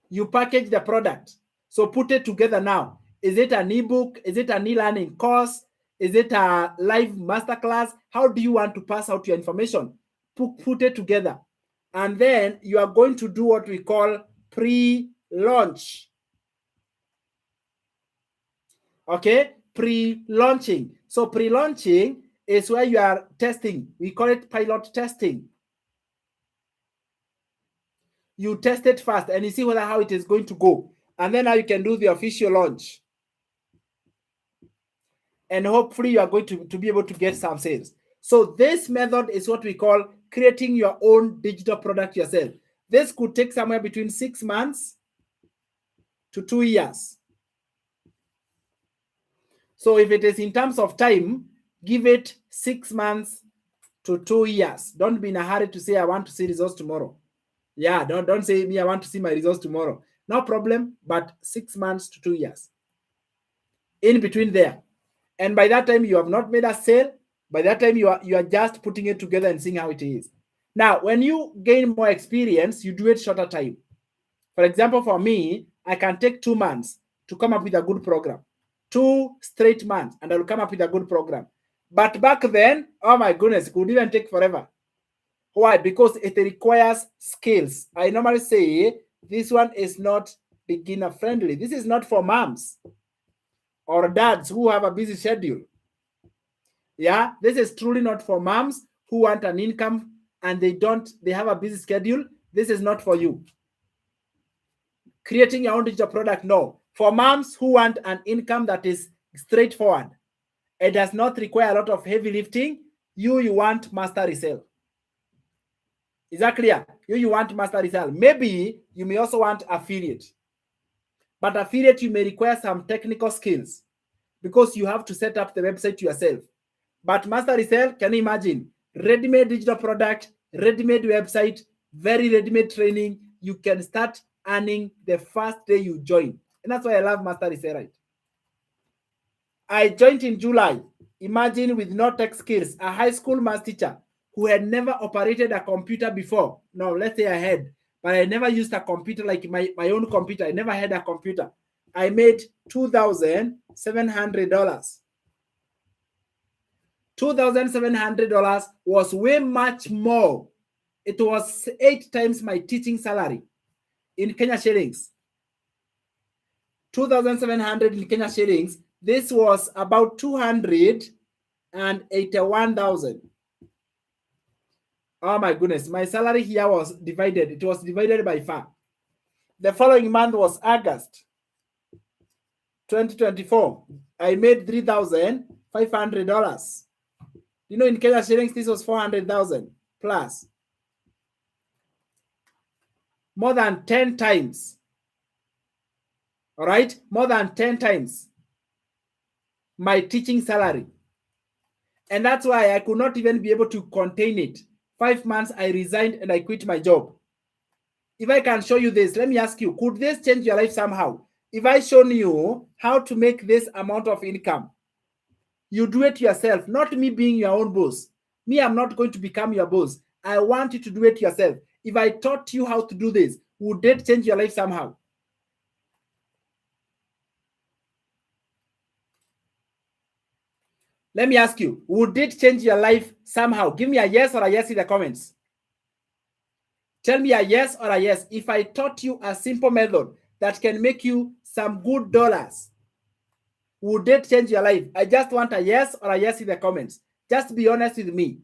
You package the product. So put it together now. Is it an ebook? Is it an e-learning course? Is it a live masterclass? How do you want to pass out your information? Put it together. And then you are going to do what we call pre-launch. Okay, pre-launching. So pre-launching is where you are testing. We call it pilot testing. You test it first and you see how it is going to go. And then now you can do the official launch. And hopefully you are going to be able to get some sales. So this method is what we call creating your own digital product yourself. This could take somewhere between 6 months to 2 years. So if it is in terms of time, give it 6 months to 2 years. Don't be in a hurry to say, I want to see results tomorrow. Yeah, don't say me, I want to see my results tomorrow. No problem, but 6 months to 2 years. In between there. And by that time, you have not made a sale. By that time, you are just putting it together and seeing how it is. Now, when you gain more experience, you do it shorter time. For example, for me, I can take 2 months to come up with a good program. 2 straight months, and I will come up with a good program. But back then, oh my goodness, it could even take forever. Why? Because it requires skills. I normally say this one is not beginner friendly. This is not for moms or dads who have a busy schedule. Yeah, this is truly not for moms who want an income and they have a busy schedule. This is not for you. Creating your own digital product, no. For moms who want an income that is straightforward, it does not require a lot of heavy lifting. You want master resale. Is that clear? You want master resale. Maybe you may also want affiliate. But affiliate, you may require some technical skills because you have to set up the website yourself. But master resale, can you imagine? Ready-made digital product, ready-made website, very ready-made training, you can start earning the first day you join. And that's why I love Master Reset Right. I joined in July. Imagine, with no tech skills, a high school math teacher who had never operated a computer before. No, let's say I had, but I never used a computer like my own computer. I never had a computer. I made $2,700. $2,700 was way much more. It was 8 times my teaching salary in Kenya shillings. 2,700 in Kenya shillings. This was about 281,000. Oh my goodness. My salary here was divided. It was divided by 5. The following month was August 2024. I made $3,500. You know, in Kenya shillings, this was 400,000 plus. More than 10 times. All right? More than 10 times my teaching salary. And that's why I could not even be able to contain it. 5 months, I resigned and I quit my job. If I can show you this, let me ask you, could this change your life somehow? If I show you how to make this amount of income, you do it yourself, not me being your own boss. Me, I'm not going to become your boss. I want you to do it yourself. If I taught you how to do this, would it change your life somehow? Let me ask you, would it change your life somehow? Give me a yes or a yes in the comments. Tell me a yes or a yes. If I taught you a simple method that can make you some good dollars, would it change your life? I just want a yes or a yes in the comments. Just be honest with me.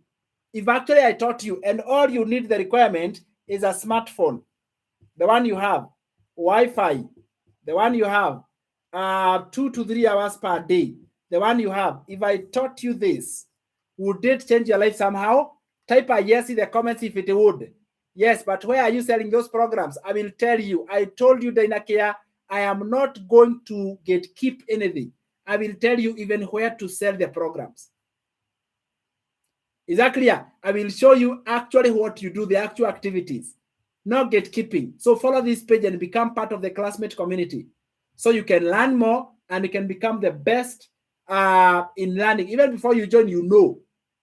If actually I taught you and all you need, the requirement is a smartphone, the one you have, Wi-Fi, the one you have, 2 to 3 hours per day, the one you have. If I taught you this, would it change your life somehow? Type a yes in the comments if it would. Yes, but where are you selling those programs? I will tell you. I told you, Dynacare, I am not going to keep anything. I will tell you even where to sell the programs. Is that clear? I will show you actually what you do, the actual activities, not gatekeeping. So follow this page and become part of the classmate community so you can learn more and you can become the best in learning. Even before you join, you know.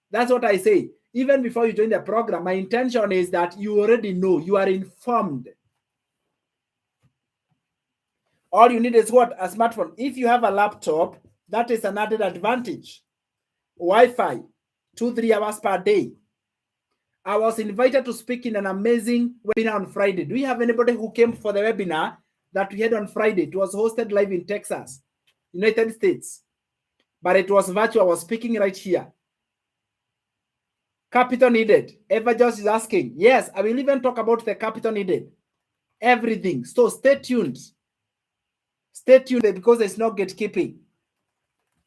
That's what I say. Even before you join the program, my intention is that you already know, you are informed. All you need is what? A smartphone. If you have a laptop, that is an added advantage. Wi-Fi, 2-3 hours per day. I was invited to speak in an amazing webinar on Friday. Do we have anybody who came for the webinar that we had on Friday? It was hosted live in Texas, United States. But it was virtual. I was speaking right here. Capital needed. Everjoss is asking. Yes, I will even talk about the capital needed. Everything. So stay tuned. Stay tuned because it's not gatekeeping.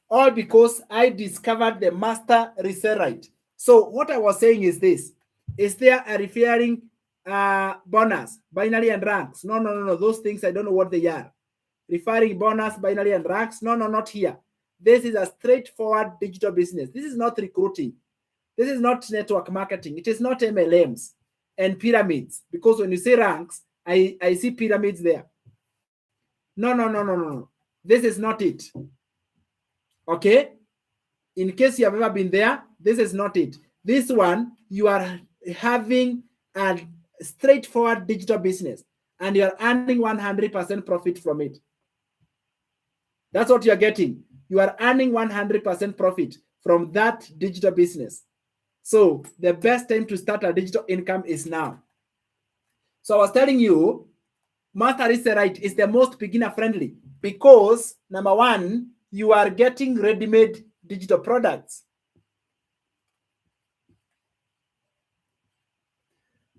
All because I discovered the Master Reset Right. So what I was saying is this. Is there a referring bonus, binary and ranks? No. Those things, I don't know what they are. Referring bonus, binary and ranks? No, not here. This is a straightforward digital business. This is not recruiting. This is not network marketing. It is not MLMs and pyramids. Because when you say ranks, I see pyramids there. No. This is not it. Okay? In case you have ever been there, this is not it. This one, you are having a straightforward digital business and you're earning 100% profit from it. That's what you're getting. You are earning 100% profit from that digital business. So the best time to start a digital income is now. So I was telling you, Master Reset Right is the most beginner friendly because number one, you are getting ready-made digital products.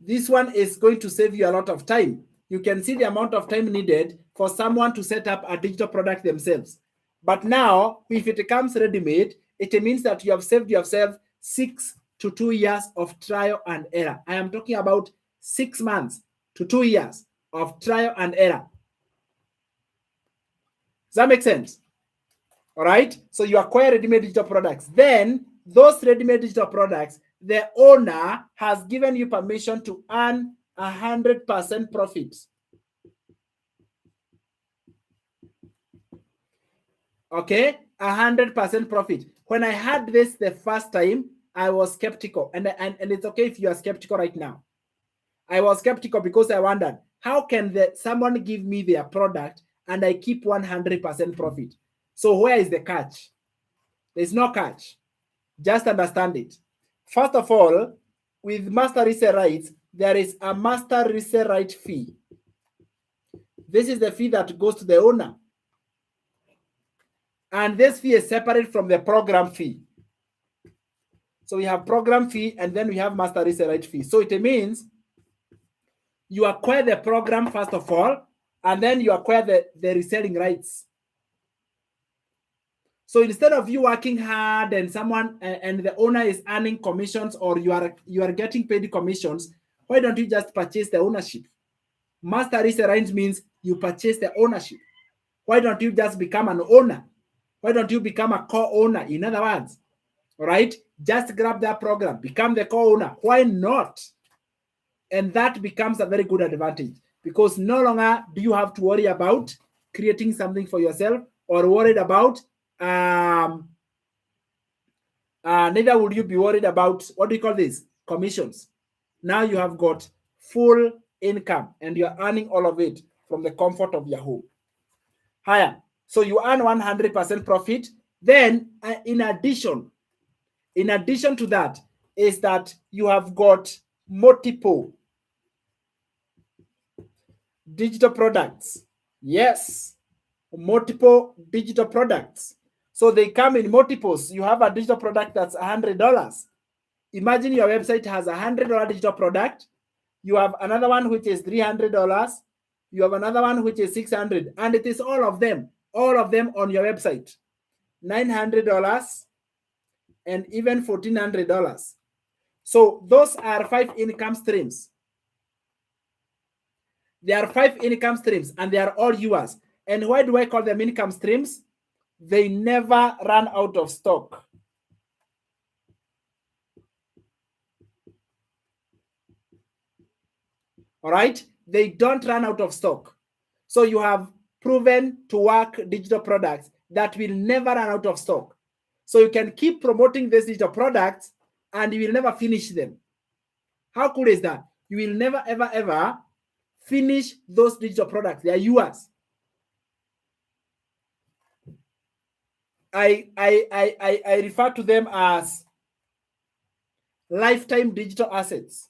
This one is going to save you a lot of time. You can see the amount of time needed for someone to set up a digital product themselves. But now, if it comes ready-made, it means that you have saved yourself 6 to 2 years of trial and error. I am talking about 6 months to 2 years of trial and error. Does that make sense? All right. So you acquire ready-made digital products. Then those ready-made digital products, the owner has given you permission to earn 100% profit. Okay, 100% profit. When I had this the first time, I was skeptical, and it's okay if you are skeptical right now. I was skeptical because I wondered, how can someone give me their product and I keep 100% profit? So where is the catch? There's no catch. Just understand it. First of all, with master resale rights, there is a master resale right fee. This is the fee that goes to the owner. And this fee is separate from the program fee. So we have program fee and then we have master resale right fee. So it means you acquire the program first of all, and then you acquire the reselling rights. So instead of you working hard and someone and the owner is earning commissions, or you are getting paid commissions, why don't you just purchase the ownership? Master resale rights means you purchase the ownership. Why don't you just become an owner? Why don't you become a co-owner? In other words, all right, just grab that program, become the co-owner. Why not? And that becomes a very good advantage, because no longer do you have to worry about creating something for yourself, or worried about neither would you be worried about, what do you call this, commissions. Now you have got full income and you're earning all of it from the comfort of your home. Higher. So you earn 100% profit. Then in addition to that is that you have got multiple digital products. Yes, multiple digital products. So they come in multiples. You have a digital product that's $100. Imagine your website has $100 digital product. You have another one which is $300. You have another one which is $600, and it is all of them on your website. $900 and even $1,400. So those are 5 income streams. There are 5 income streams and they are all yours. And why do I call them income streams? They never run out of stock. All right? They don't run out of stock. So you have proven to work digital products that will never run out of stock. So you can keep promoting these digital products and you will never finish them. How cool is that? You will never, ever, ever finish those digital products. They are yours. I refer to them as lifetime digital assets.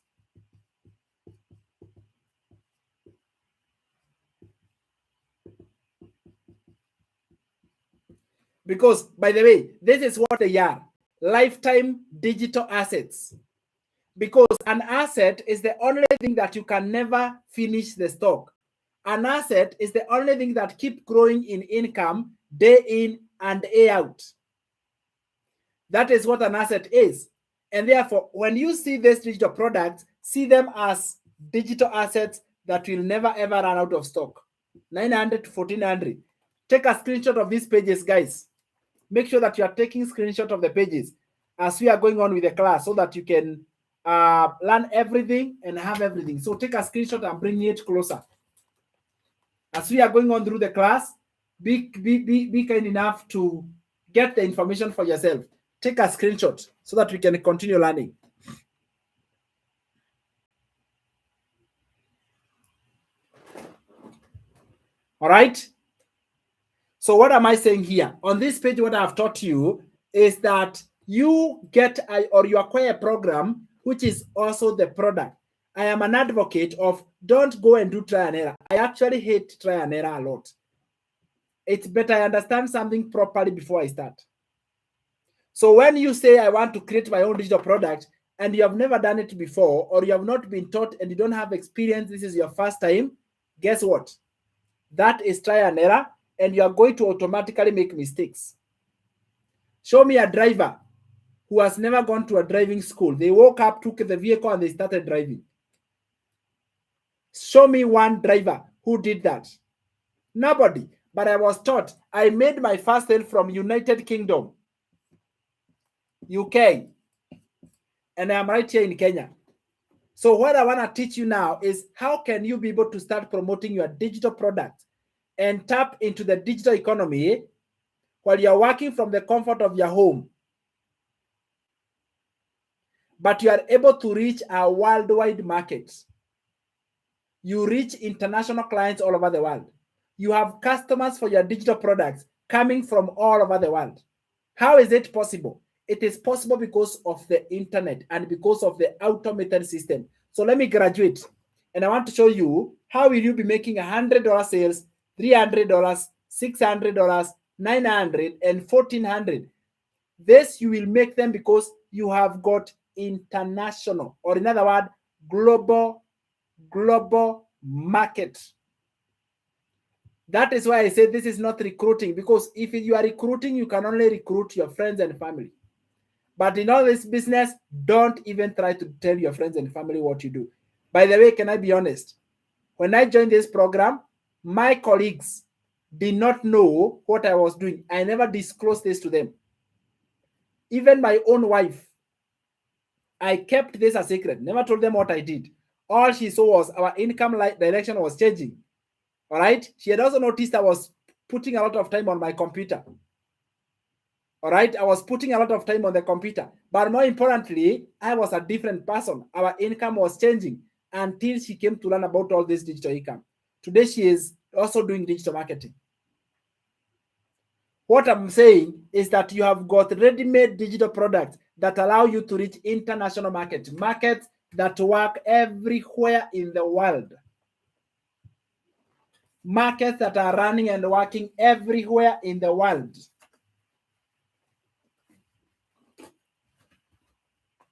Because, by the way, this is what they are. Lifetime digital assets. Because an asset is the only thing that you can never finish the stock. An asset is the only thing that keeps growing in income day in and day out. That is what an asset is. And therefore, when you see these digital products, see them as digital assets that will never ever run out of stock. 900 to 1400. Take a screenshot of these pages, guys. Make sure that you are taking screenshot of the pages as we are going on with the class, so that you can learn everything and have everything. So take a screenshot and bring it closer. As we are going on through the class, be kind enough to get the information for yourself. Take a screenshot so that we can continue learning. All right. So what am I saying here? On this page, what I've taught you is that you get or you acquire a program which is also the product. I am an advocate of don't go and do trial and error. I actually hate trial and error a lot. It's better I understand something properly before I start. So when you say I want to create my own digital product and you have never done it before, or you have not been taught and you don't have experience, this is your first time, guess what? That is trial and error, and you are going to automatically make mistakes. Show me a driver who has never gone to a driving school. They woke up, took the vehicle, and they started driving. Show me one driver who did that. Nobody. But I was taught. I made my first sale from United Kingdom, UK, and I'm right here in Kenya. So what I want to teach you now is how can you be able to start promoting your digital product and tap into the digital economy while you're working from the comfort of your home, but you are able to reach a worldwide market. You reach international clients all over the world. You have customers for your digital products coming from all over the world. How is it possible? It is possible because of the internet and because of the automated system. So let me graduate, and I want to show you how will you be making $100 sales, $300, $600, $900, and $1,400. This you will make them because you have got international, or in other words, global market. That is why I say this is not recruiting, because if you are recruiting, you can only recruit your friends and family. But in all this business, don't even try to tell your friends and family what you do. By the way, can I be honest? When I joined this program, my colleagues did not know what I was doing. I never disclosed this to them. Even my own wife, I kept this a secret, never told them what I did. All she saw was our income direction was changing. All right. She had also noticed I was putting a lot of time on my computer. All right. I was putting a lot of time on the computer. But more importantly, I was a different person. Our income was changing until she came to learn about all this digital income. Today, she is also doing digital marketing. What I'm saying is that you have got ready-made digital products that allow you to reach international markets that work everywhere in the world. Markets that are running and working everywhere in the world.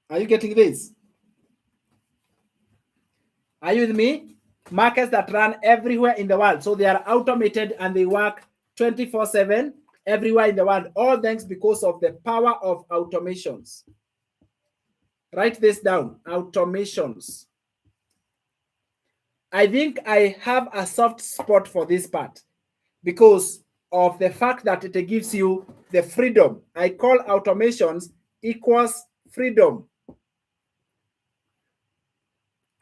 Are you getting this? Are you with me? Markets that run everywhere in the world. So they are automated and they work 24/7 everywhere in the world. All thanks because of the power of automations. Write this down. Automations. I think I have a soft spot for this part because of the fact that it gives you the freedom. I call automations equals freedom.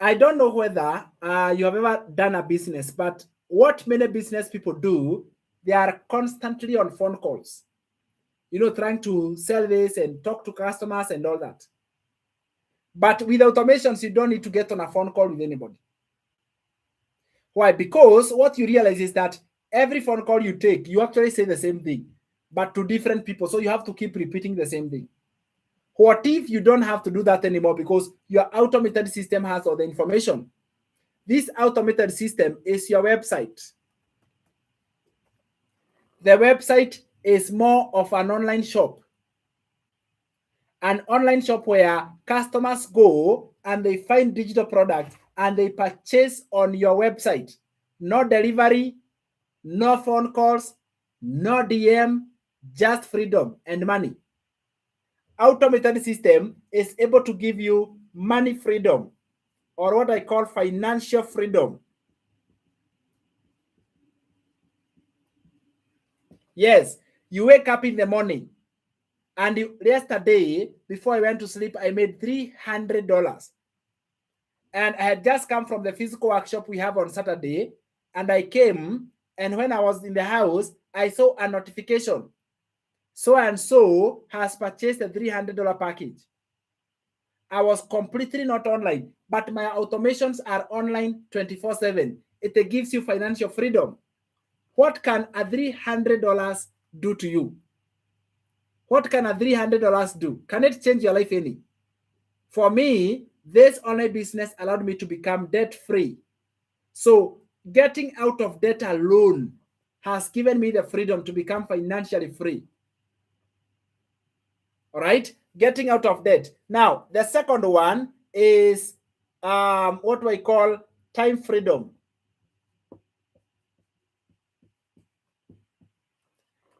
I don't know whether you have ever done a business, but what many business people do, they are constantly on phone calls, trying to sell this and talk to customers and all that. But with automations, you don't need to get on a phone call with anybody. Why? Because what you realize is that every phone call you take, you actually say the same thing, but to different people. So you have to keep repeating the same thing. What if you don't have to do that anymore because your automated system has all the information? This automated system is your website. The website is more of an online shop. An online shop where customers go and they find digital products and they purchase on your website. No delivery, no phone calls, no DM, just freedom and money. Automated system is able to give you money freedom, or what I call financial freedom. Yes, you wake up in the morning and yesterday, before I went to sleep, I made $300. And I had just come from the physical workshop we have on Saturday, and I came, and when I was in the house, I saw a notification. So and so has purchased a $300 package. I was completely not online, but my automations are online 24/7. It gives you financial freedom. What can a $300 do to you? What can a $300 do? Can it change your life any? For me, this online business allowed me to become debt-free. So getting out of debt alone has given me the freedom to become financially free. All right, getting out of debt. Now, the second one is what do I call time freedom?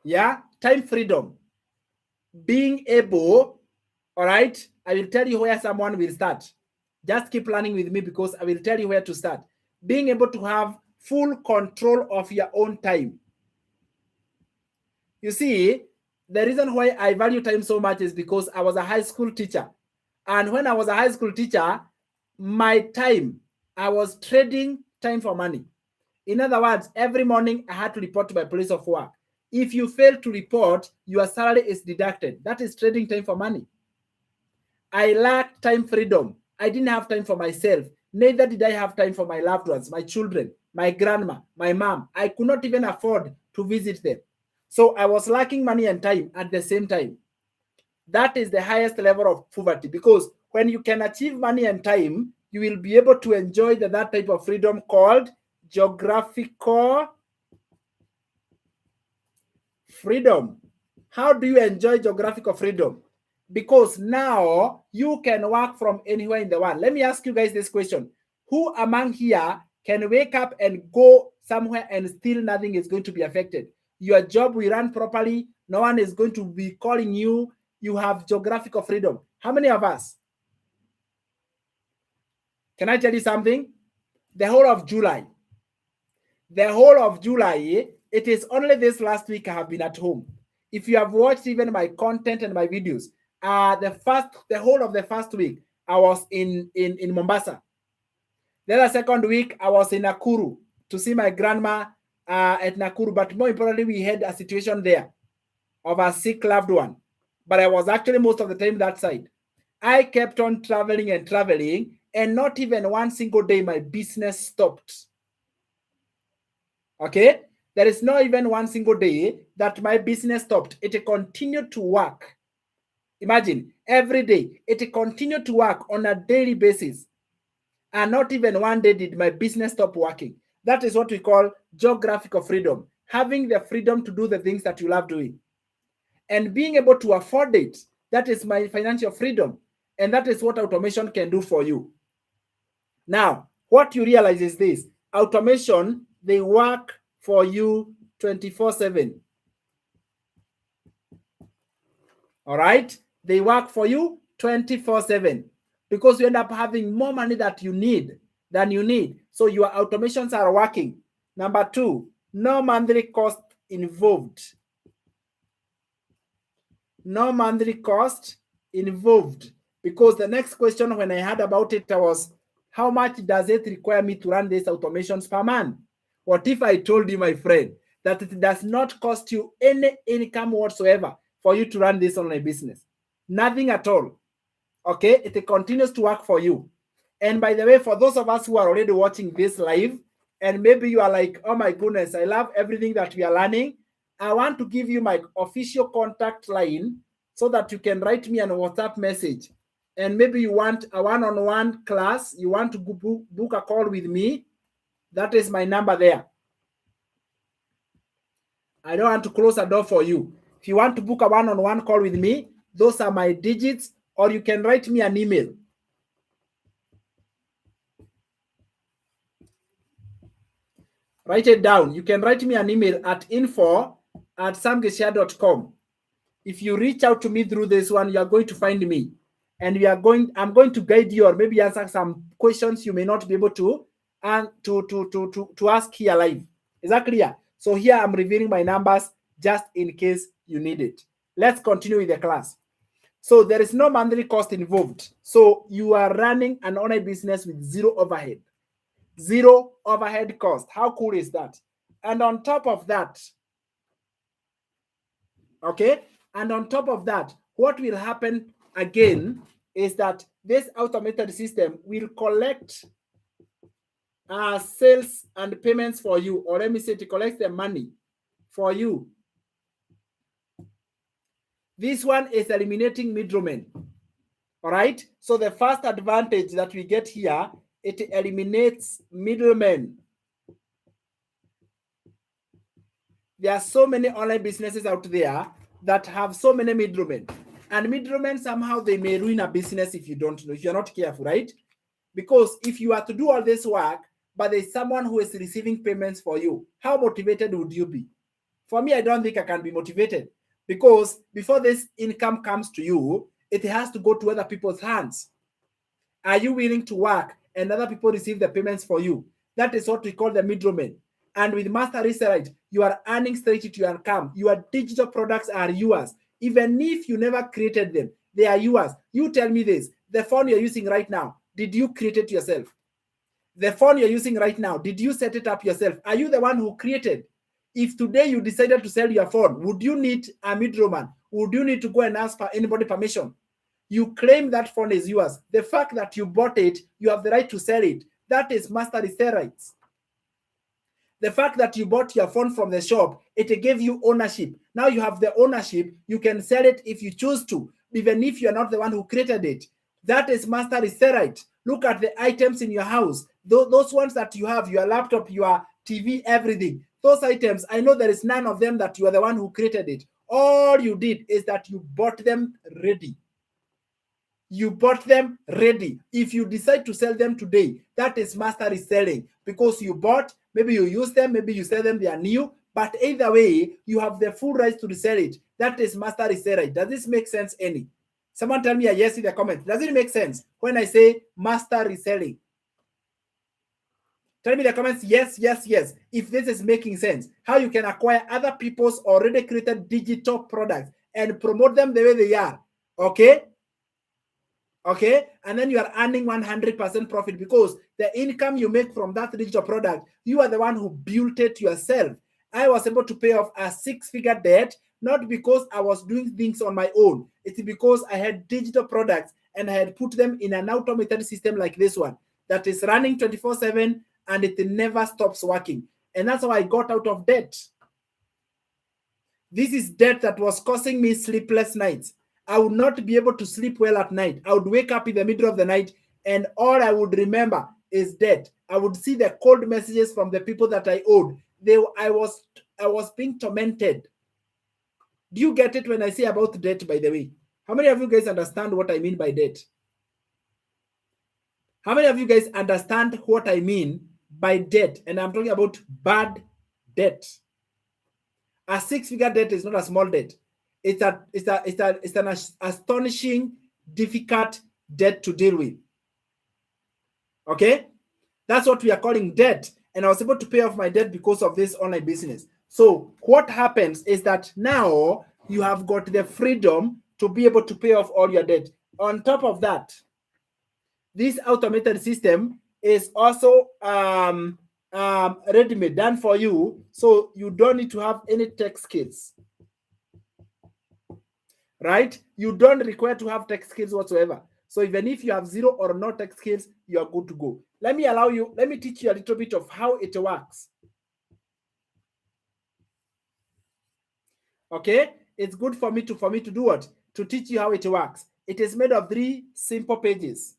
Yeah, time freedom. Being able, all right, I will tell you where someone will start. Just keep learning with me because I will tell you where to start. Being able to have full control of your own time. You see, the reason why I value time so much is because I was a high school teacher. And when I was a high school teacher, my time. I was trading time for money. In other words, every morning I had to report to my place of work. If you fail to report, your salary is deducted. That is trading time for money. I lacked time freedom. I didn't have time for myself. Neither did I have time for my loved ones, my children, my grandma, my mom. I could not even afford to visit them. So I was lacking money and time at the same time. That is the highest level of poverty, because when you can achieve money and time, you will be able to enjoy that type of freedom called geographical freedom. How do you enjoy geographical freedom? Because now you can work from anywhere in the world. Let me ask you guys this question. Who among here can wake up and go somewhere and still nothing is going to be affected? Your job will run properly. No one is going to be calling you. You have geographical freedom. How many of us? Can I tell you something? The whole of July. The whole of July, it is only this last week I have been at home. If you have watched even my content and my videos, the whole of the first week, I was in Mombasa. Then the second week, I was in Nakuru to see my grandma at Nakuru. But more importantly, we had a situation there of a sick loved one. But I was actually most of the time that side. I kept on traveling and traveling, and not even one single day my business stopped. Okay? There is not even one single day that my business stopped. It continued to work. Imagine, every day, it continued to work on a daily basis. And not even one day did my business stop working. That is what we call geographical freedom. Having the freedom to do the things that you love doing. And being able to afford it. That is my financial freedom. And that is what automation can do for you. Now, what you realize is this. Automation, they work for you 24/7. All right? They work for you 24/7 because you end up having more money than you need. So your automations are working. Number 2, no monthly cost involved. No monthly cost involved. Because the next question when I heard about it was, how much does it require me to run these automations per month? What if I told you, my friend, that it does not cost you any income whatsoever for you to run this online business? Nothing at all. Okay, it continues to work for you. And by the way, for those of us who are already watching this live, and maybe you are like, oh my goodness, I love everything that we are learning, I want to give you my official contact line so that you can write me a WhatsApp message. And maybe you want a one-on-one class, you want to book a call with me. That is my number there. I don't want to close a door for you. If you want to book a one-on-one call with me, those are my digits, or you can write me an email. Write it down. You can write me an email at info@samgeshare.com. If you reach out to me through this one, you are going to find me. And I'm going to guide you or maybe answer some questions you may not be able to ask here live. Is that clear? So here I'm revealing my numbers just in case you need it. Let's continue with the class. So there is no monthly cost involved. So you are running an online business with zero overhead. Zero overhead cost. How cool is that? And on top of that, okay, and on top of that, what will happen again is that this automated system will collect sales and payments for you, or let me say to collect the money for you. This one is eliminating middlemen. All right. So the first advantage that we get here, it eliminates middlemen. There are so many online businesses out there that have so many middlemen. And middlemen, somehow they may ruin a business if you don't know, if you're not careful, right? Because if you are to do all this work, but there's someone who is receiving payments for you, how motivated would you be? For me, I don't think I can be motivated, because before this income comes to you, it has to go to other people's hands. Are you willing to work and other people receive the payments for you? That is what we call the middleman. And with Master Research, you are earning straight to your income. Your digital products are yours. Even if you never created them, they are yours. You tell me this, the phone you're using right now, Did you create it yourself? The phone you're using right now, did you set it up yourself? Are you the one who created? If today you decided to sell your phone, would you need a middleman? Would you need to go and ask for anybody permission? You claim that phone is yours. The fact that you bought it, you have the right to sell it. That is master resale rights. The fact that you bought your phone from the shop, it gave you ownership. Now you have the ownership. You can sell it if you choose to, even if you're not the one who created it. That is master resale right. Look at the items in your house. Those ones that you have, your laptop, your TV, everything. Those items, I know there is none of them that you are the one who created it. All you did is that you bought them ready. You bought them ready. If you decide to sell them today, that is master reselling, because you bought, maybe you use them, maybe you sell them, they are new, but either way, you have the full rights to resell it. That is master reselling. Does this make sense any? Someone tell me a yes in the comments. Does it make sense when I say master reselling? Tell me in the comments, yes, yes, yes, if this is making sense. How you can acquire other people's already created digital products and promote them the way they are. Okay? Okay, and then you are earning 100% profit, because the income you make from that digital product, you are the one who built it yourself. I was able to pay off a 6-figure debt, not because I was doing things on my own. It's because I had digital products and I had put them in an automated system like this one that is running 24/7 and it never stops working. And that's how I got out of debt. This is debt that was causing me sleepless nights. I would not be able to sleep well at night. I would wake up in the middle of the night and all I would remember is debt. I would see the cold messages from the people that I owed. I was being tormented. Do you get it when I say about debt, by the way? How many of you guys understand what I mean by debt? How many of you guys understand what I mean by debt? And I'm talking about bad debt. A 6-figure debt is not a small debt. It's an astonishing, difficult debt to deal with. Okay? That's what we are calling debt. And I was able to pay off my debt because of this online business. So what happens is that now you have got the freedom to be able to pay off all your debt. On top of that, this automated system is also ready-made, done for you. So you don't need to have any tech skills. Right? You don't require to have tech skills whatsoever. So even if you have 0 or no tech skills, you are good to go. Let me teach you a little bit of how it works. Okay? It's good for me to do what? To teach you how it works. It is made of 3 simple pages.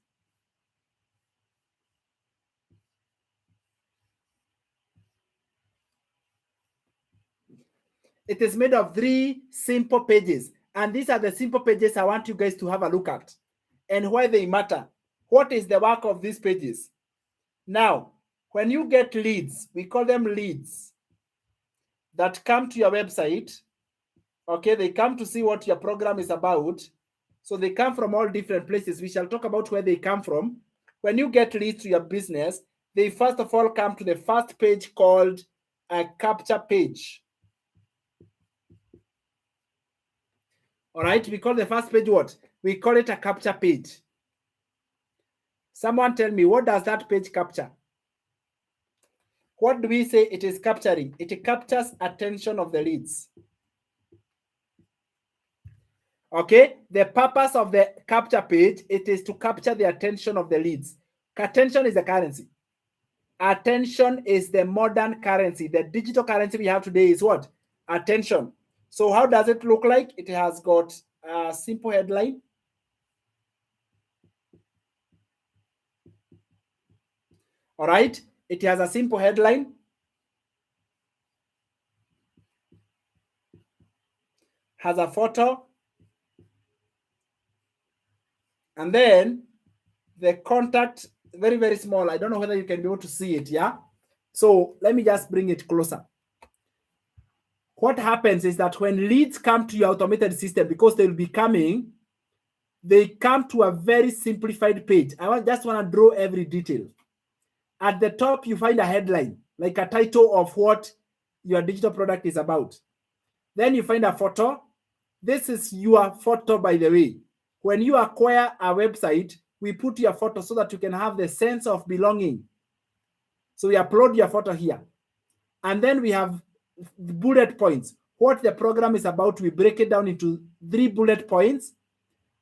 It is made of 3 simple pages. And these are the simple pages I want you guys to have a look at and why they matter. What is the work of these pages? Now, when you get leads, we call them leads, that come to your website, okay, they come to see what your program is about. So they come from all different places. We shall talk about where they come from. When you get leads to your business, they first of all come to the first page called a capture page. All right, we call the first page what? We call it a capture page. Someone tell me, what does that page capture? What do we say it is capturing? It captures attention of the leads. Okay, the purpose of the capture page, it is to capture the attention of the leads. Attention is the currency. Attention is the modern currency. The digital currency we have today is what? Attention. So how does it look like? It has got a simple headline. All right, it has a simple headline. Has a photo. And then the contact, very, very small. I don't know whether you can be able to see it, yeah? So let me just bring it closer. What happens is that when leads come to your automated system, because they'll be coming, they come to a very simplified page. I just want to draw every detail. At the top, you find a headline, like a title of what your digital product is about. Then you find a photo. This is your photo, by the way. When you acquire a website, we put your photo so that you can have the sense of belonging. So we upload your photo here. And then we have the bullet points. What the program is about, we break it down into 3 bullet points.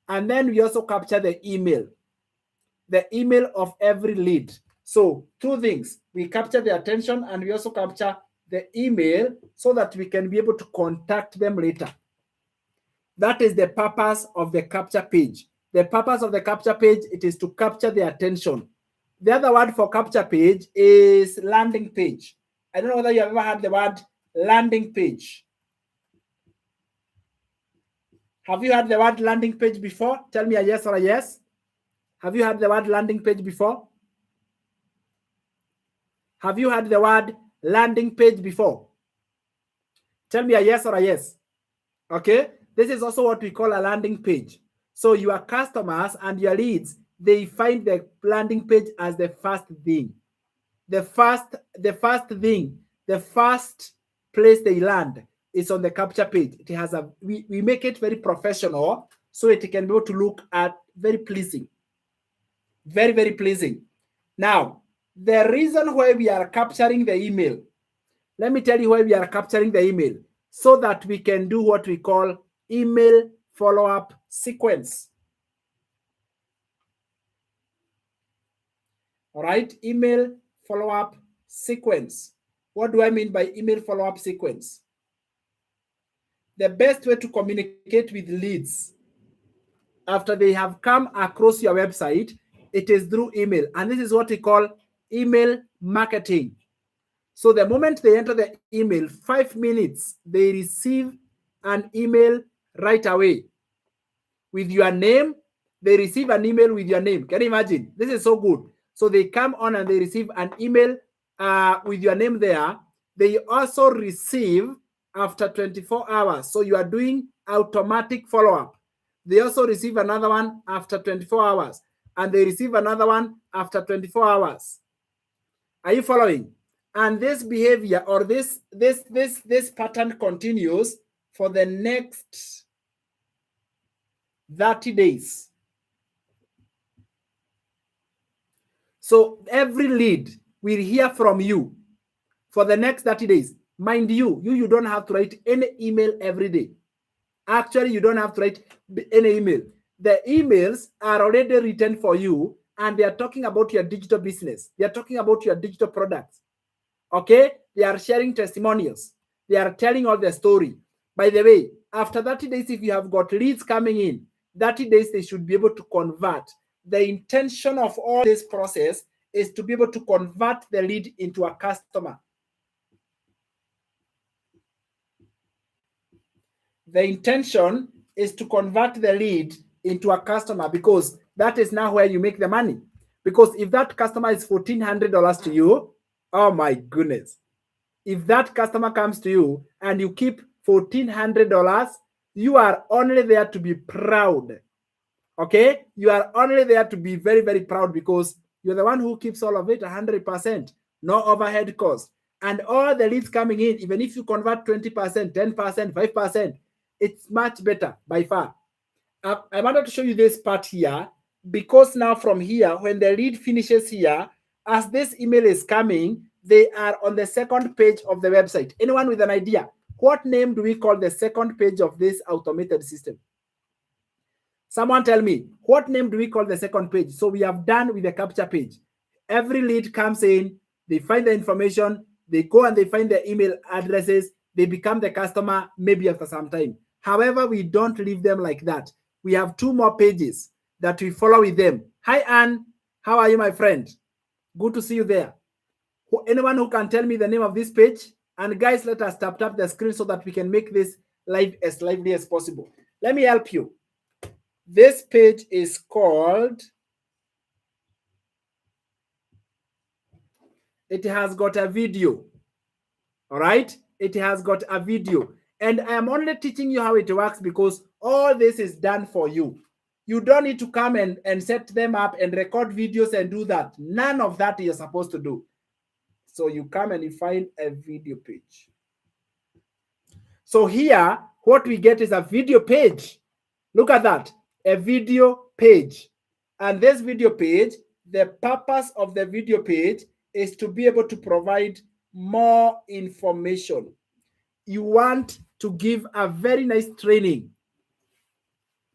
And then we also capture the email of every lead. So 2 things, we capture the attention and we also capture the email so that we can be able to contact them later. That is the purpose of the capture page. The purpose of the capture page, it is to capture the attention. The other word for capture page is landing page. I don't know whether you have ever heard the word landing page. Have you heard the word landing page before? Tell me a yes or a yes. Have you heard the word landing page before? Have you heard the word landing page before? Tell me a yes or a yes. Okay, this is also what we call a landing page. So your customers and your leads, they find the landing page as the first thing. The first place they land is on the capture page. It has we make it very professional so it can be able to look at very pleasing. Very, very pleasing. Now, the reason why we are capturing the email, let me tell you why we are capturing the email, so that we can do what we call email follow-up sequence. All right, email follow-up sequence. What do I mean by email follow-up sequence? The best way to communicate with leads after they have come across your website, it is through email. And this is what we call email marketing. So the moment they enter the email, 5 minutes, they receive an email right away with your name. They receive an email with your name. Can you imagine? This is so good. So they come on and they receive an email with your name there. They also receive after 24 hours. So you are doing automatic follow-up. They also receive another one after 24 hours. And they receive another one after 24 hours. Are you following? And this behavior or this pattern continues for the next 30 days. So every lead will hear from you for the next 30 days. Mind you, you don't have to write any email every day. Actually, you don't have to write any email. The emails are already written for you, and they are talking about your digital business. They are talking about your digital products. Okay? They are sharing testimonials. They are telling all the story. By the way, after 30 days, if you have got leads coming in, 30 days, they should be able to convert. The intention of all this process is to be able to convert the lead into a customer. The intention is to convert the lead into a customer, because that is now where you make the money. Because if that customer is $1,400 to you, oh my goodness. If that customer comes to you and you keep $1,400, you are only there to be proud. Okay? You are only there to be very, very proud, because you're the one who keeps all of it 100%. No overhead cost. And all the leads coming in, even if you convert 20%, 10%, 5%, it's much better by far. I wanted to show you this part here, because now from here, when the lead finishes here, as this email is coming, they are on the second page of the website. Anyone with an idea? What name do we call the second page of this automated system? Someone tell me, what name do we call the second page? So we have done with the capture page. Every lead comes in, they find the information, they go and they find the email addresses, they become the customer maybe after some time. However, we don't leave them like that. We have 2 more pages that we follow with them. Hi, Anne. How are you, my friend? Good to see you there. Anyone who can tell me the name of this page? And guys, let us tap the screen so that we can make this live as lively as possible. Let me help you. This page is called, it has got a video. All right? It has got a video. And I am only teaching you how it works because all this is done for you. You don't need to come and set them up and record videos and do that. None of that you're supposed to do. So you come and you find a video page. So here, what we get is a video page. Look at that, a video page. And this video page, the purpose of the video page is to be able to provide more information. You want to give a very nice training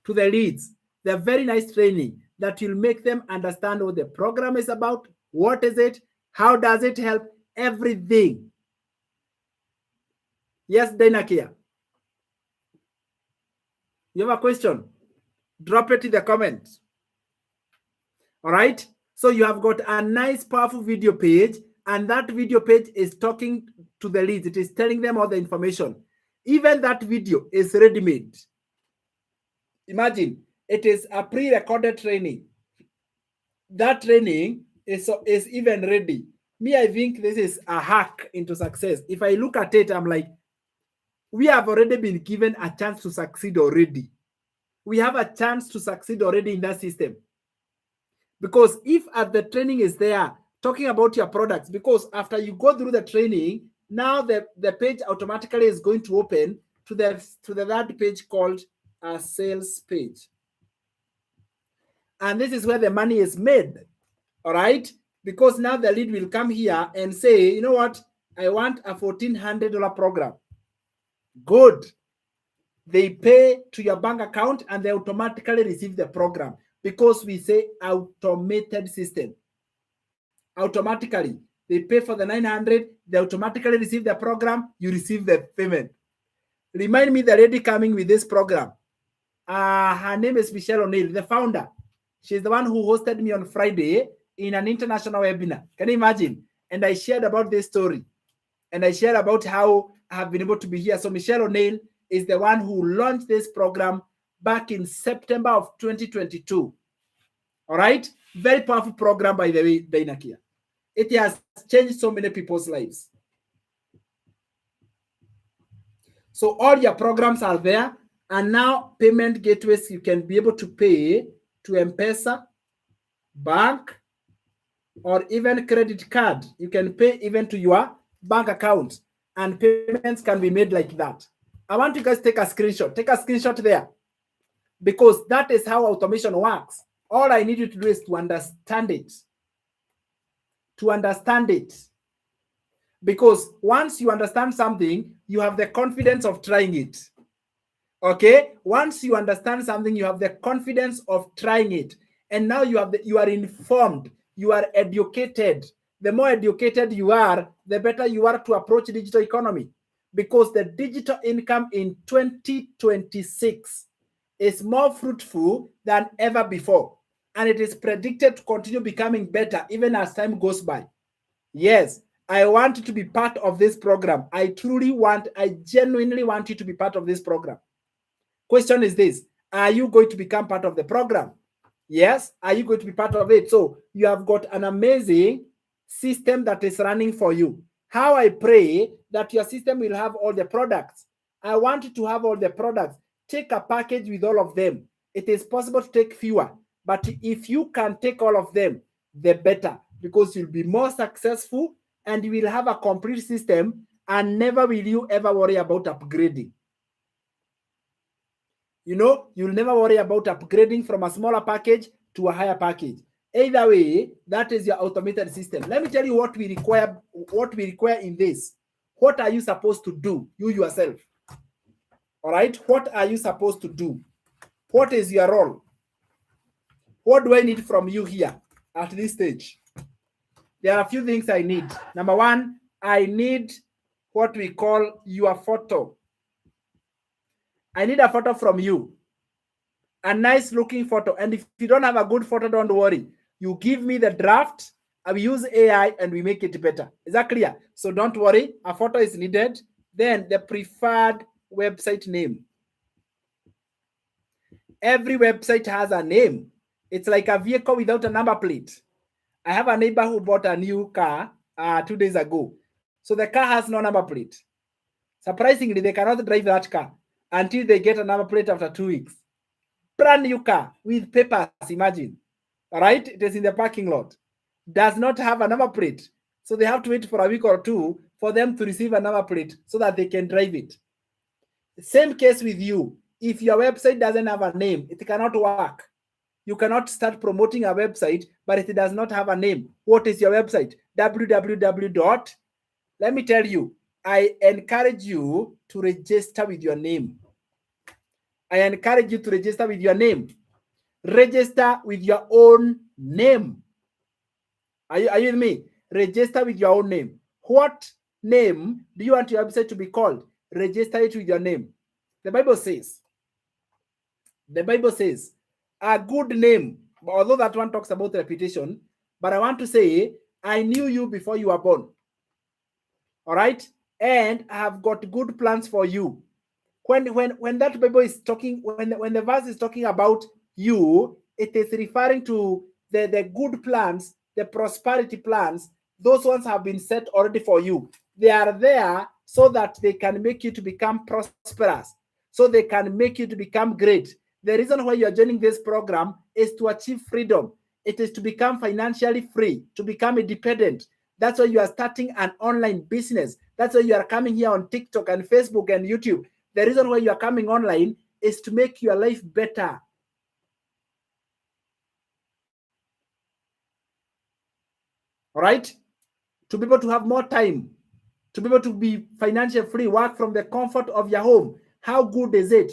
to the leads, the very nice training that will make them understand what the program is about, what is it, how does it help, everything. Yes, Dainakia. You have a question? Drop it in the comments. All right. So you have got a nice, powerful video page, and that video page is talking to the leads. It is telling them all the information. Even that video is ready-made. Imagine, it is a pre-recorded training. That training is even ready. Me, I think this is a hack into success. If I look at it, I'm like, we have already been given a chance to succeed already. We have a chance to succeed already in that system. Because if at the training is there, talking about your products, because after you go through the training, now the page automatically is going to open to the third page called a sales page. And this is where the money is made. All right? Because now the lead will come here and say, you know what? I want a $1,400 program. Good. They pay to your bank account and they automatically receive the program, because we say automated system. Automatically, they pay for the 900, they automatically receive the program, you receive the payment. Remind me the lady coming with this program. Her name is Michelle O'Neill, the founder. She's the one who hosted me on Friday in an international webinar. Can you imagine? And I shared about this story. And I shared about how I have been able to be here. So Michelle O'Neill is the one who launched this program back in September of 2022. All right? Very powerful program, by the way, Dainakia. It has changed so many people's lives. So all your programs are there. And now payment gateways, you can be able to pay to M-Pesa, bank, or even credit card. You can pay even to your bank account, and payments can be made like that. I want you guys to take a screenshot. Take a screenshot there, because that is how automation works. All I need you to do is to understand it. To understand it. Because once you understand something, you have the confidence of trying it. Okay? Once you understand something, you have the confidence of trying it. And now you are informed. You are educated. The more educated you are, the better you are to approach digital economy. Because the digital income in 2026 is more fruitful than ever before. And it is predicted to continue becoming better even as time goes by. Yes, I want you to be part of this program. I genuinely want you to be part of this program. Question is this: are you going to become part of the program? Yes, are you going to be part of it? So you have got an amazing system that is running for you. How I pray that your system will have all the products. I want you to have all the products. Take a package with all of them. It is possible to take fewer, but if you can take all of them, the better, because you'll be more successful and you will have a complete system, and never will you ever worry about upgrading. You know, you'll never worry about upgrading from a smaller package to a higher package. Either way, that is your automated system. Let me tell you what we require in this. What are you supposed to do, you yourself? All right, what are you supposed to do? What is your role? What do I need from you here at this stage? There are a few things I need. Number one, I need what we call your photo. I need a photo from you. A nice looking photo. And if you don't have a good photo, don't worry. You give me the draft, I will use AI and we make it better. Is that clear? So don't worry, a photo is needed. Then the preferred website name. Every website has a name. It's like a vehicle without a number plate. I have a neighbor who bought a new car 2 days ago. So the car has no number plate. Surprisingly, they cannot drive that car until they get a number plate after 2 weeks. Brand new car with papers, imagine. All right, it is in the parking lot. Does not have a number plate. So they have to wait for a week or two for them to receive a number plate so that they can drive it. Same case with you. If your website doesn't have a name, it cannot work. You cannot start promoting a website, but it does not have a name. What is your website? www. Let me tell you, I encourage you to register with your name. I encourage you to register with your name. Register with your own name. Are you with me? Register with your own name. What name do you want your website to be called? Register it with your name. The Bible says, a good name, although that one talks about reputation, but I want to say, I knew you before you were born. All right? And I have got good plans for you. When that Bible is talking, when the verse is talking about you, it is referring to the good plans, the prosperity plans. Those ones have been set already for you. They are there so that they can make you to become prosperous, so they can make you to become great. The reason why you are joining this program is to achieve freedom. It is to become financially free, to become independent. That's why you are starting an online business. That's why you are coming here on TikTok and Facebook and YouTube. The reason why you are coming online is to make your life better. All right? To be able to have more time, to be able to be financially free, work from the comfort of your home. How good is it?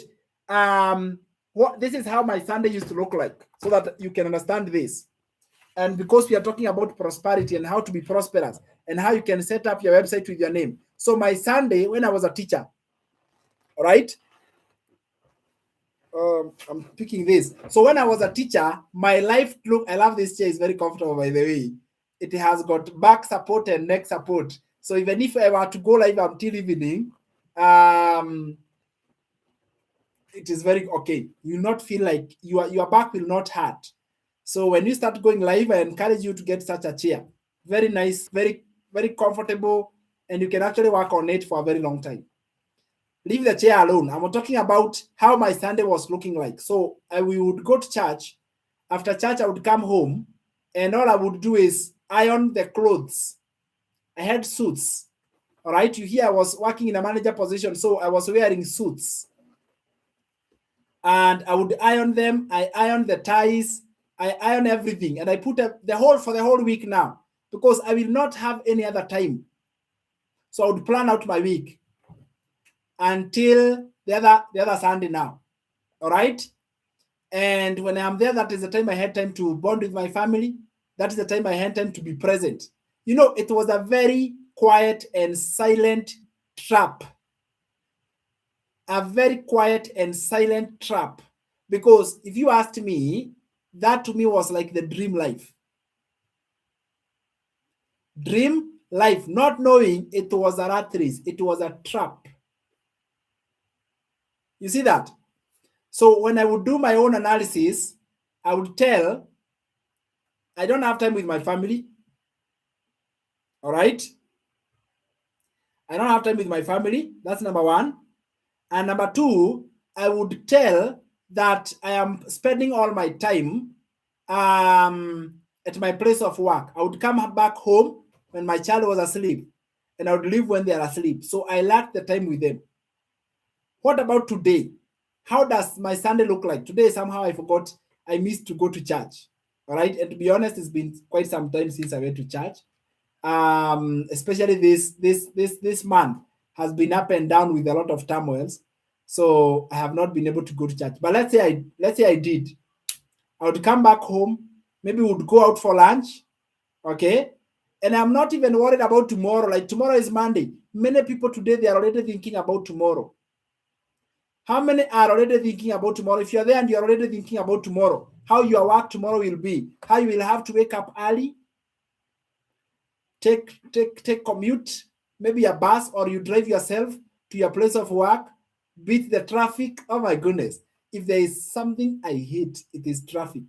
This is how my Sunday used to look like, so that you can understand this. And because we are talking about prosperity and how to be prosperous and how you can set up your website with your name. So my Sunday, when I was a teacher, all right? I'm picking this. So when I was a teacher, my life look, I love this chair, it's very comfortable, by the way. It has got back support and neck support. So even if I were to go live until evening, it is very okay. You will not feel like your back will not hurt. So when you start going live, I encourage you to get such a chair. Very nice, very, very comfortable, and you can actually work on it for a very long time. Leave the chair alone. I'm talking about how my Sunday was looking like. So we would go to church. After church, I would come home, and all I would do is iron the clothes. I had suits. All right. You hear I was working in a manager position, so I was wearing suits. And I would iron them. I iron the ties. I iron everything. And I put for the whole week now, because I will not have any other time. So I would plan out my week until the other Sunday now. All right. And when I'm there, that is the time I had time to bond with my family. That is the time I had time to be present. You know, it was a very quiet and silent trap. A very quiet and silent trap. Because if you asked me, that to me was like the dream life. Dream life, not knowing it was a rat race, it was a trap. You see that? So when I would do my own analysis, I would tell, I don't have time with my family. All right? I don't have time with my family. That's number one. And number two, I would tell that I am spending all my time at my place of work. I would come back home when my child was asleep, and I would leave when they are asleep. So I lacked the time with them. What about today? How does my Sunday look like? Today, somehow I forgot, I missed to go to church. All right. And to be honest, it's been quite some time since I went to church. Especially this month has been up and down with a lot of turmoils. So I have not been able to go to church. But let's say I did. I would come back home, maybe we would go out for lunch. Okay. And I'm not even worried about tomorrow. Like tomorrow is Monday. Many people today, they are already thinking about tomorrow. How many are already thinking about tomorrow? If you're there and you're already thinking about tomorrow, how your work tomorrow will be, how you will have to wake up early, take commute, maybe a bus, or you drive yourself to your place of work, beat the traffic. Oh my goodness. If there is something I hate, it is traffic.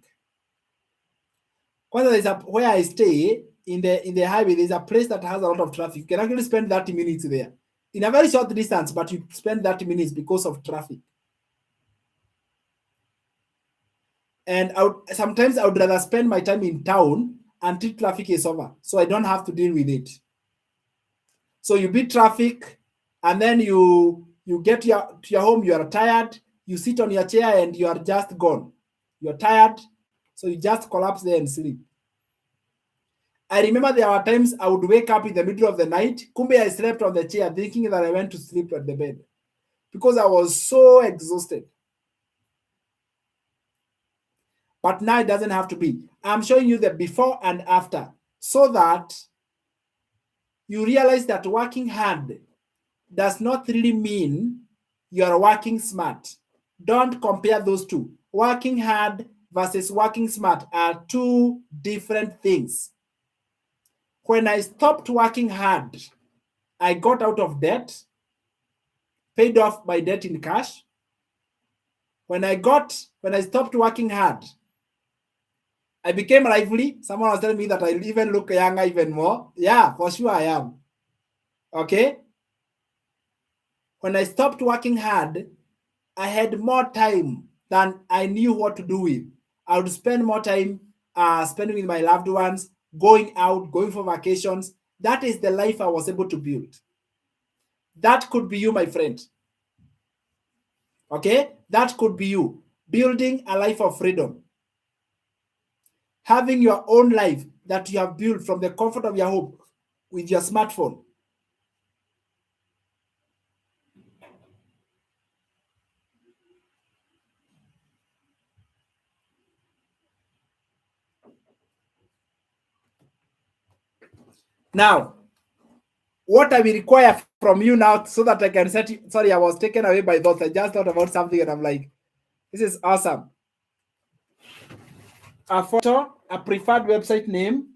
Where I stay in the highway, there's a place that has a lot of traffic. You can actually spend 30 minutes there in a very short distance, but you spend 30 minutes because of traffic. And sometimes I would rather spend my time in town until traffic is over, so I don't have to deal with it. So you beat traffic, and then you get to your home, you are tired, you sit on your chair and you are just gone. You're tired, So you just collapse there and sleep. I remember there were times I would wake up in the middle of the night. Kumbe, I slept on the chair thinking that I went to sleep at the bed because I was so exhausted. But now it doesn't have to be. I'm showing you the before and after so that you realize that working hard does not really mean you're working smart. Don't compare those two. Working hard versus working smart are two different things. When I stopped working hard, I got out of debt, paid off my debt in cash. When I stopped working hard, I became lively. Someone was telling me that I even look younger even more. Yeah, for sure I am. Okay? When I stopped working hard, I had more time than I knew what to do with. I would spend more time spending with my loved ones, going out, going for vacations. That is the life I was able to build. That could be you, my friend. Okay? That could be you. Building a life of freedom. Having your own life that you have built from the comfort of your home with your smartphone. Now, what I will require from you now so that I can set you, sorry, I was taken away by thoughts. I just thought about something and I'm like, this is awesome. A photo, a preferred website name.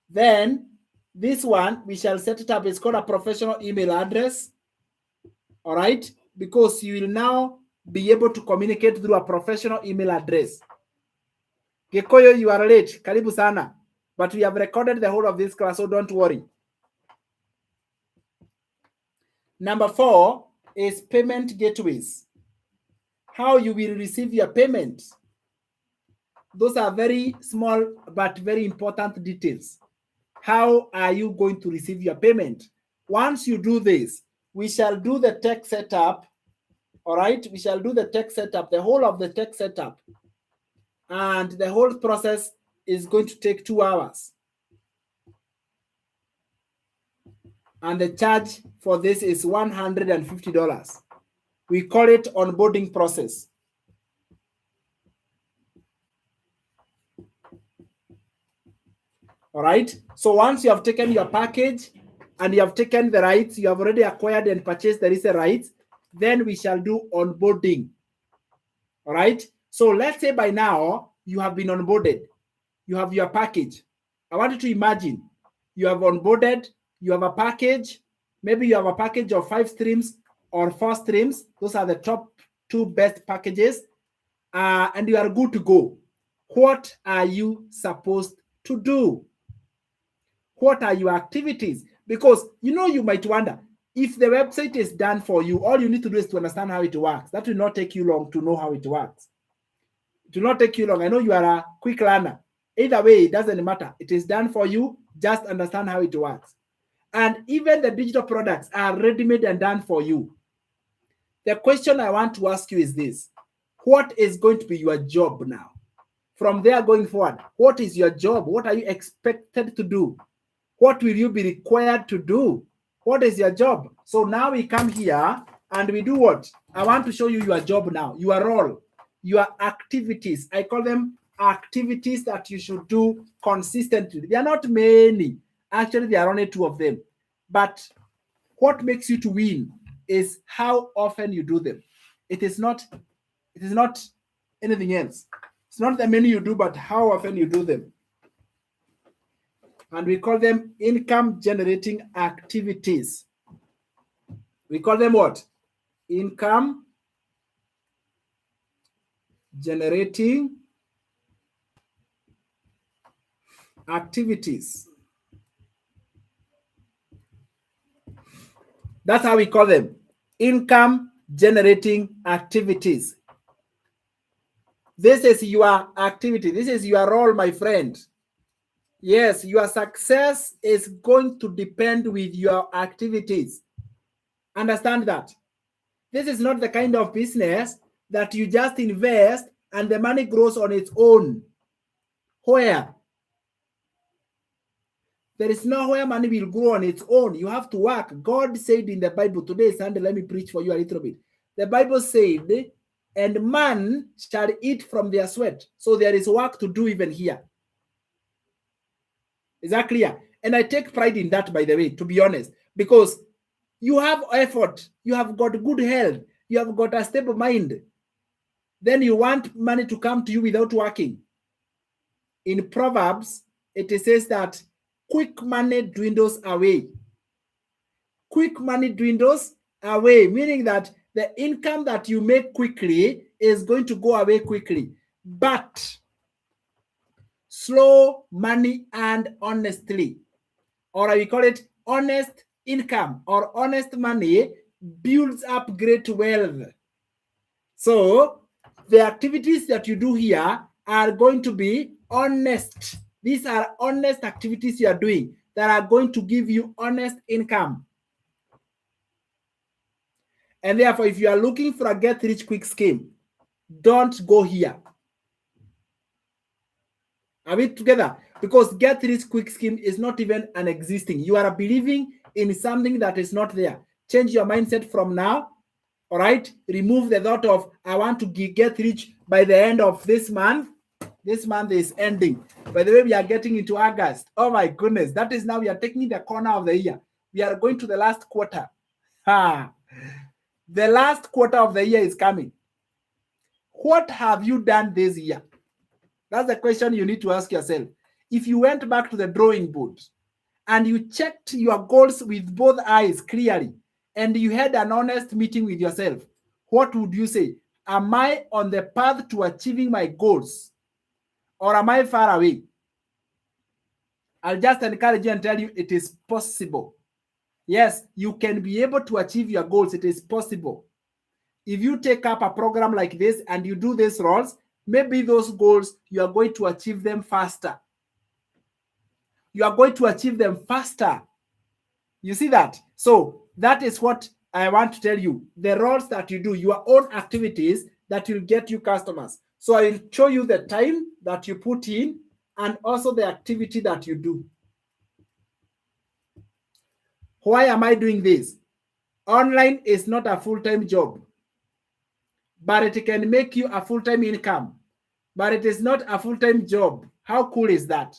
Then this one, we shall set it up. It's called a professional email address. All right. Because you will now be able to communicate through a professional email address. Gekoyo, you are late. Karibu sana. But we have recorded the whole of this class, so don't worry. Number 4 is payment gateways. How you will receive your payment. Those are very small but very important details. How are you going to receive your payment? Once you do this, we shall do the tech setup. All right, we shall do the tech setup, the whole of the tech setup. And the whole process is going to take 2 hours. And the charge for this is $150. We call it onboarding process. All right. So once you have taken your package and you have taken the rights, you have already acquired and purchased the RISA rights, then we shall do onboarding. All right. So let's say by now you have been onboarded. You have your package. I want you to imagine you have onboarded, you have a package. Maybe you have a package of 5 streams or 4 streams. Those are the top 2 best packages. And you are good to go. What are you supposed to do? What are your activities? Because you might wonder, if the website is done for you, all you need to do is to understand how it works. That will not take you long to know how it works. It will not take you long. I know you are a quick learner. Either way, it doesn't matter. It is done for you. Just understand how it works. And even the digital products are ready-made and done for you. The question I want to ask you is this. What is going to be your job now? From there going forward, what is your job? What are you expected to do? What will you be required to do? What is your job? So now we come here and we do what? I want to show you your job now, your role, your activities. I call them activities that you should do consistently. There are not many. Actually, there are only 2 of them. But what makes you to win is how often you do them. It is not anything else. It's not the many you do, but how often you do them. And we call them income generating activities. We call them what? Income generating activities. That's how we call them. Income generating activities. This is your activity. This is your role, my friend. Yes, your success is going to depend with your activities. Understand that. This is not the kind of business that you just invest and the money grows on its own. Where? There is nowhere money will grow on its own. You have to work. God said in the Bible, today is Sunday, let me preach for you a little bit. The Bible said, and man shall eat from their sweat. So there is work to do even here. Is that clear? And I take pride in that, by the way, to be honest, because you have effort, you have got good health, you have got a stable mind. Then you want money to come to you without working. In Proverbs, it says that quick money dwindles away. Quick money dwindles away, meaning that the income that you make quickly is going to go away quickly. But slow money earned honestly, or I will call it honest income or honest money, builds up great wealth. So the activities that you do here are going to be honest. These are honest activities you are doing that are going to give you honest income. And therefore, if you are looking for a get rich quick scheme, don't go here. Are we together? Because get rich quick scheme is not even an existing. You are believing in something that is not there. Change your mindset from now. All right. Remove the thought of I want to get rich by the end of this month. This month is ending. By the way, we are getting into August. Oh my goodness. That is now we are taking the corner of the year. We are going to the last quarter. The last quarter of the year is coming. What have you done this year? That's the question you need to ask yourself. If you went back to the drawing board and you checked your goals with both eyes clearly and you had an honest meeting with yourself, what would you say? Am I on the path to achieving my goals or am I far away? I'll just encourage you and tell you it is possible. Yes, you can be able to achieve your goals. It is possible. If you take up a program like this and you do these roles, maybe those goals, you are going to achieve them faster. You are going to achieve them faster. You see that? So that is what I want to tell you. The roles that you do, your own activities that will get you customers. So I will show you the time that you put in and also the activity that you do. Why am I doing this? Online is not a full-time job, but it can make you a full-time income. But it is not a full-time job. How cool is that?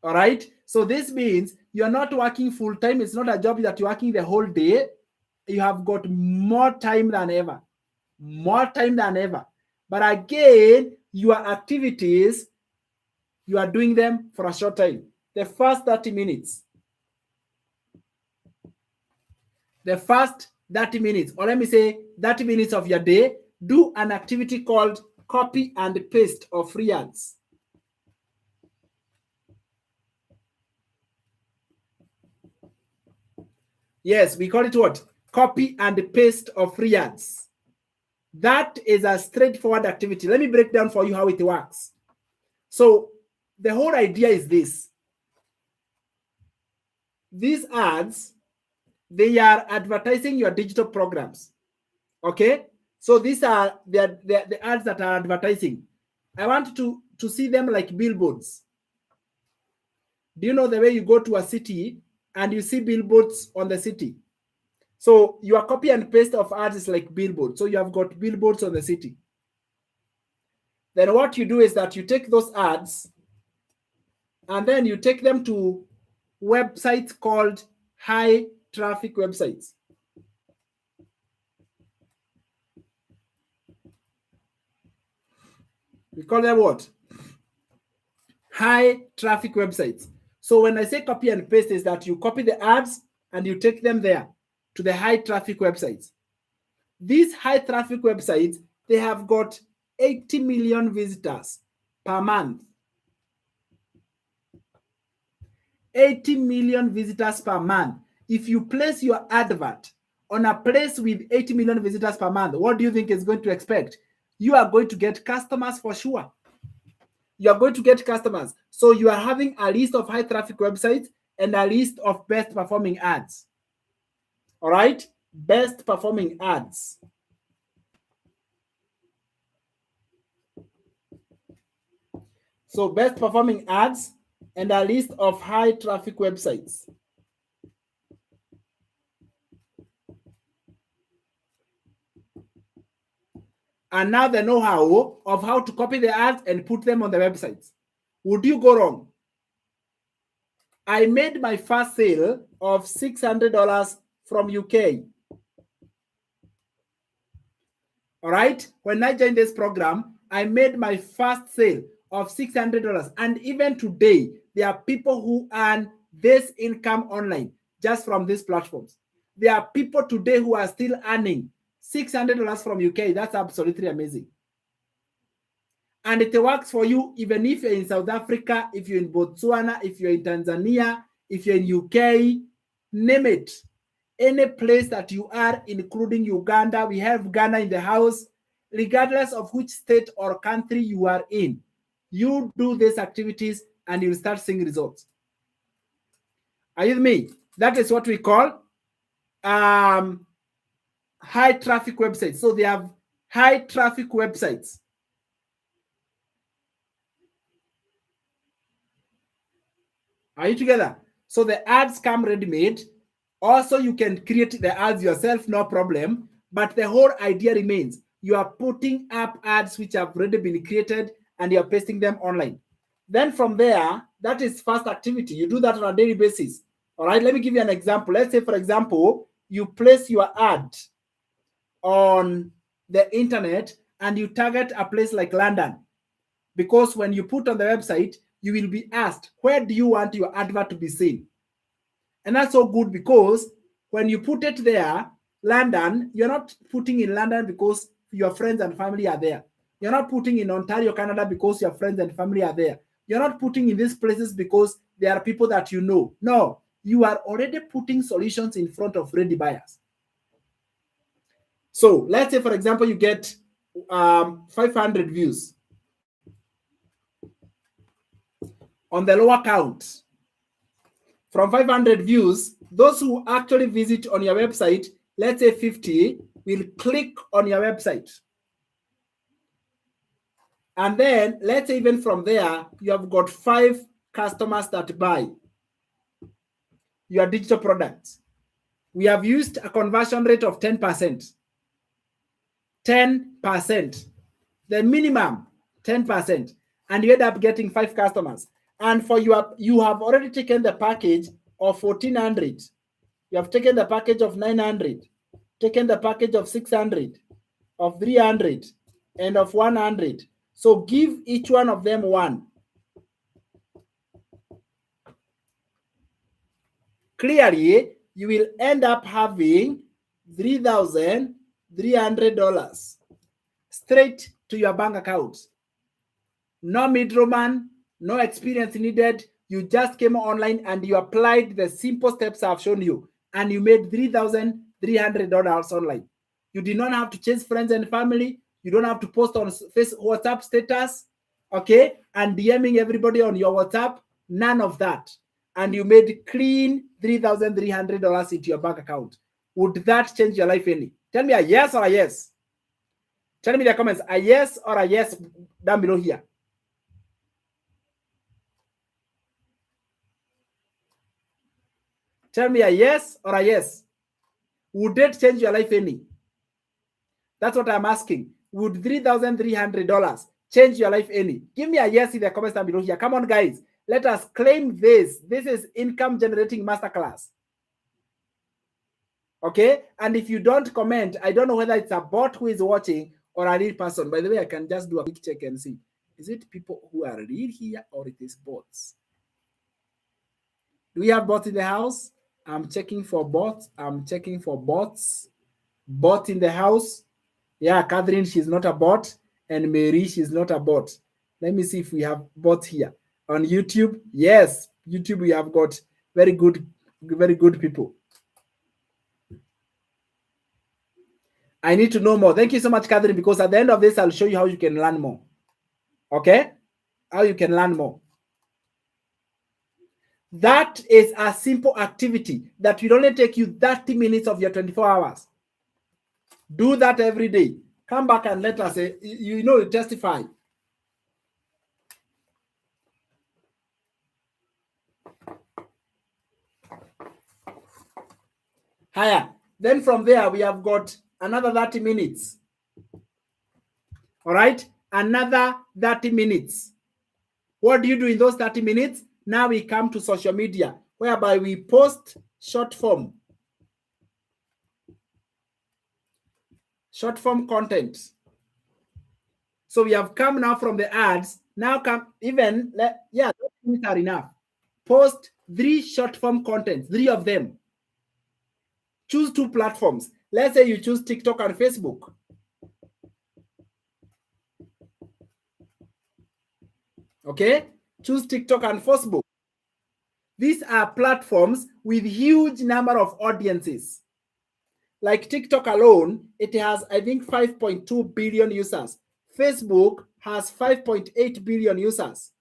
All right. So this means you're not working full-time. It's not a job that you're working the whole day. You have got more time than ever. More time than ever. But again, your activities, you are doing them for a short time. The first 30 minutes. The first 30 minutes, or let me say 30 minutes of your day, do an activity called copy and paste of free ads. Yes, we call it what? Copy and paste of free ads. That is a straightforward activity. Let me break down for you how it works. So the whole idea is this. These ads, they are advertising your digital programs. Okay? So these are the ads that are advertising. I want to see them like billboards. Do you know the way you go to a city and you see billboards on the city? So your copy and paste of ads is like billboards. So you have got billboards on the city. Then what you do is that you take those ads and then you take them to websites called high traffic websites. We call them what? High traffic websites. So when I say copy and paste is that you copy the ads and you take them there to the high traffic websites. These high traffic websites, they have got 80 million visitors per month. 80 million visitors per month. If you place your advert on a place with 80 million visitors per month, what do you think is going to expect? You are going to get customers for sure. You are going to get customers. So you are having a list of high traffic websites and a list of best performing ads. All right? Best performing ads. So best performing ads and a list of high traffic websites. And now the know-how of how to copy the ads and put them on the websites. Would you go wrong? I made my first sale of $600 from UK. All right. When I joined this program, I made my first sale of $600. And even today, there are people who earn this income online just from these platforms. There are people today who are still earning $600 from UK. That's absolutely amazing. And it works for you even if you're in South Africa, if you're in Botswana, if you're in Tanzania, if you're in UK, name it. Any place that you are, including Uganda, we have Ghana in the house, regardless of which state or country you are in, you do these activities and you'll start seeing results. Are you with me? That is what we call high traffic websites. So they have high traffic websites. Are you together? So the ads come ready-made. Also, you can create the ads yourself, no problem. But the whole idea remains. You are putting up ads which have already been created and you're pasting them online. Then from there, that is first activity. You do that on a daily basis. All right, let me give you an example. Let's say, for example, you place your ad on the internet and you target a place like London. Because when you put on the website, you will be asked, where do you want your advert to be seen? And that's so good because when you put it there, London, you're not putting in London because your friends and family are there. You're not putting in Ontario, Canada because your friends and family are there. You're not putting in these places because there are people that you know. No, you are already putting solutions in front of ready buyers. So let's say, for example, you get 500 views on the lower count. From 500 views, those who actually visit on your website, let's say 50, will click on your website. And then let's say even from there, you have got 5 customers that buy your digital products. We have used a conversion rate of 10%. 10%. The minimum, 10%. And you end up getting 5 customers. And for you have already taken the package of 1,400. You have taken the package of 900, taken the package of 600, of 300, and of 100. So give each one of them one. Clearly, you will end up having $3,300 straight to your bank account. No middleman, no experience needed. You just came online and you applied the simple steps I've shown you, and you made $3,300 online. You did not have to chase friends and family. You don't have to post on WhatsApp status, okay, and DMing everybody on your WhatsApp. None of that. And you made clean $3,300 into your bank account. Would that change your life any? Tell me a yes or a yes. Tell me in the comments a yes or a yes down below here. Tell me a yes or a yes. Would it change your life any? That's what I'm asking. Would $3,300 change your life any? Give me a yes in the comments down below here. Come on, guys. Let us claim this. This is income generating masterclass. Okay? And if you don't comment, I don't know whether it's a bot who is watching or a real person. By the way, I can just do a quick check and see. Is it people who are real here or it is bots? Do we have bots in the house? I'm checking for bots. I'm checking for bots. Bot in the house. Yeah, Catherine, she's not a bot. And Mary, she's not a bot. Let me see if we have bots here. On YouTube, yes. YouTube, we have got very good people. I need to know more. Thank you so much, Catherine, because at the end of this, I'll show you how you can learn more. Okay? How you can learn more. That is a simple activity that will only take you 30 minutes of your 24 hours. Do that every day. Come back and let us say, testify. Higher. Then from there, we have got another 30 minutes. All right, another 30 minutes. What do you do in those 30 minutes? Now we come to social media, whereby we post short form content. So we have come now from the ads. Now come even, yeah, those things are enough. Post 3 short form content, 3 of them. Choose 2 platforms. Let's say you choose TikTok and Facebook. Okay, choose TikTok and Facebook. These are platforms with huge number of audiences. Like TikTok alone, it has, I think, 5.2 billion users. Facebook has 5.8 billion users.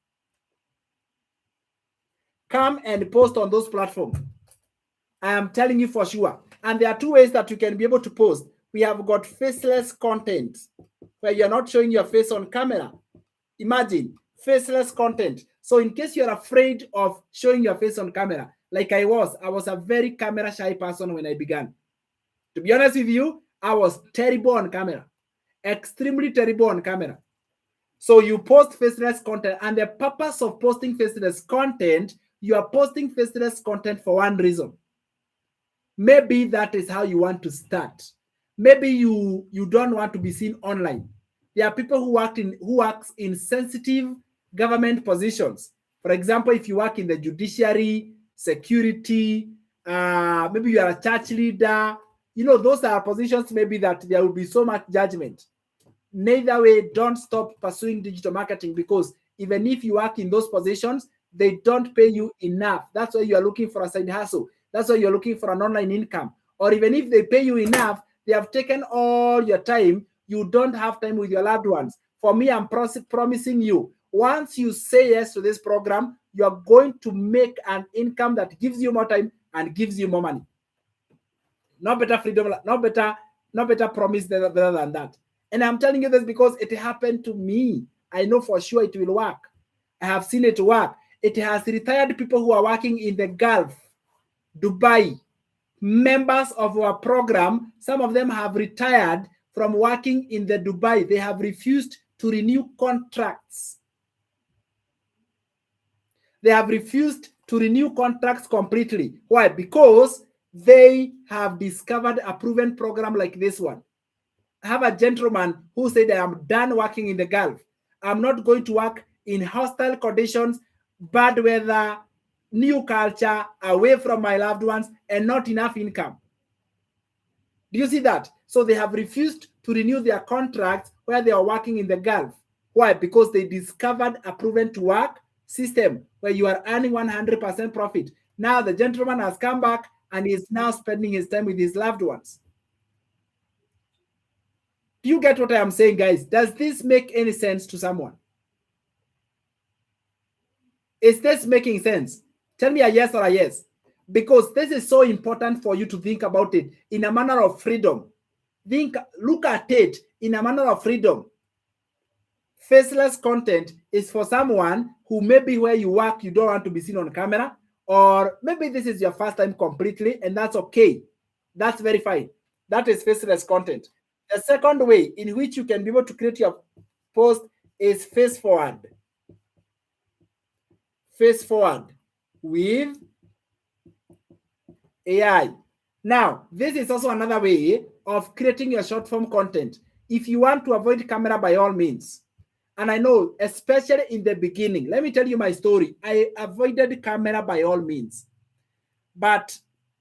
Come and post on those platforms. I am telling you for sure. And there are 2 ways that you can be able to post. We have got faceless content, where you're not showing your face on camera. Imagine, faceless content. So in case you're afraid of showing your face on camera, like I was a very camera shy person when I began. To be honest with you, I was terrible on camera, extremely terrible on camera. So you post faceless content, and the purpose of posting faceless content, you are posting faceless content for one reason. Maybe that is how you want to start. Maybe you don't want to be seen online. There are people who works in sensitive government positions. For example, if you work in the judiciary, security, maybe you are a church leader, you know, those are positions maybe that there will be so much judgment. Neither way, don't stop pursuing digital marketing, because even if you work in those positions, they don't pay you enough. That's why you are looking for a side hustle. That's why you're looking for an online income. Or even if they pay you enough, they have taken all your time. You don't have time with your loved ones. For me, I'm promising you, once you say yes to this program, you are going to make an income that gives you more time and gives you more money. No better freedom, no better promise better than that. And I'm telling you this because it happened to me. I know for sure it will work. I have seen it work. It has retired people who are working in the Gulf, Dubai, members of our program. Some of them have retired from working in the Dubai. They have refused to renew contracts. They have refused to renew contracts completely. Why? Because they have discovered a proven program like this one. I have a gentleman who said, I am done working in the Gulf. I'm not going to work in hostile conditions, bad weather, new culture, away from my loved ones, and not enough income. Do you see that? So they have refused to renew their contracts where they are working in the Gulf. Why? Because they discovered a proven to work system where you are earning 100% profit. Now the gentleman has come back and is now spending his time with his loved ones. Do you get what I am saying, guys? Does this make any sense to someone? Is this making sense? Tell me a yes or a yes. Because this is so important for you to think about it in a manner of freedom. Look at it in a manner of freedom. Faceless content is for someone who maybe where you work, you don't want to be seen on camera, or maybe this is your first time completely, and that's okay. That's very fine. That is faceless content. The second way in which you can be able to create your post is face forward. Face forward with AI. Now, this is also another way of creating your short form content. If you want to avoid camera, by all means. And I know, especially in the beginning, let me tell you my story. I avoided camera by all means. But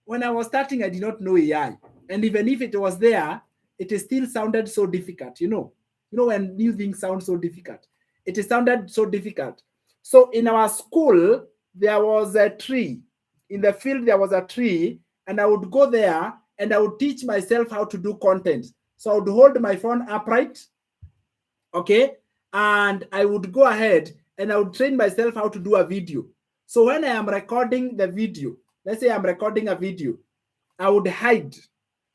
when I was starting, I did not know AI. And even if it was there, it still sounded so difficult. You know when new things sound so difficult, it sounded so difficult. So in our school, there was a tree. In the field, there was a tree, and I would go there and I would teach myself how to do content. So I would hold my phone upright, okay? And I would go ahead and I would train myself how to do a video. So when I am recording the video, let's say I'm recording a video, I would hide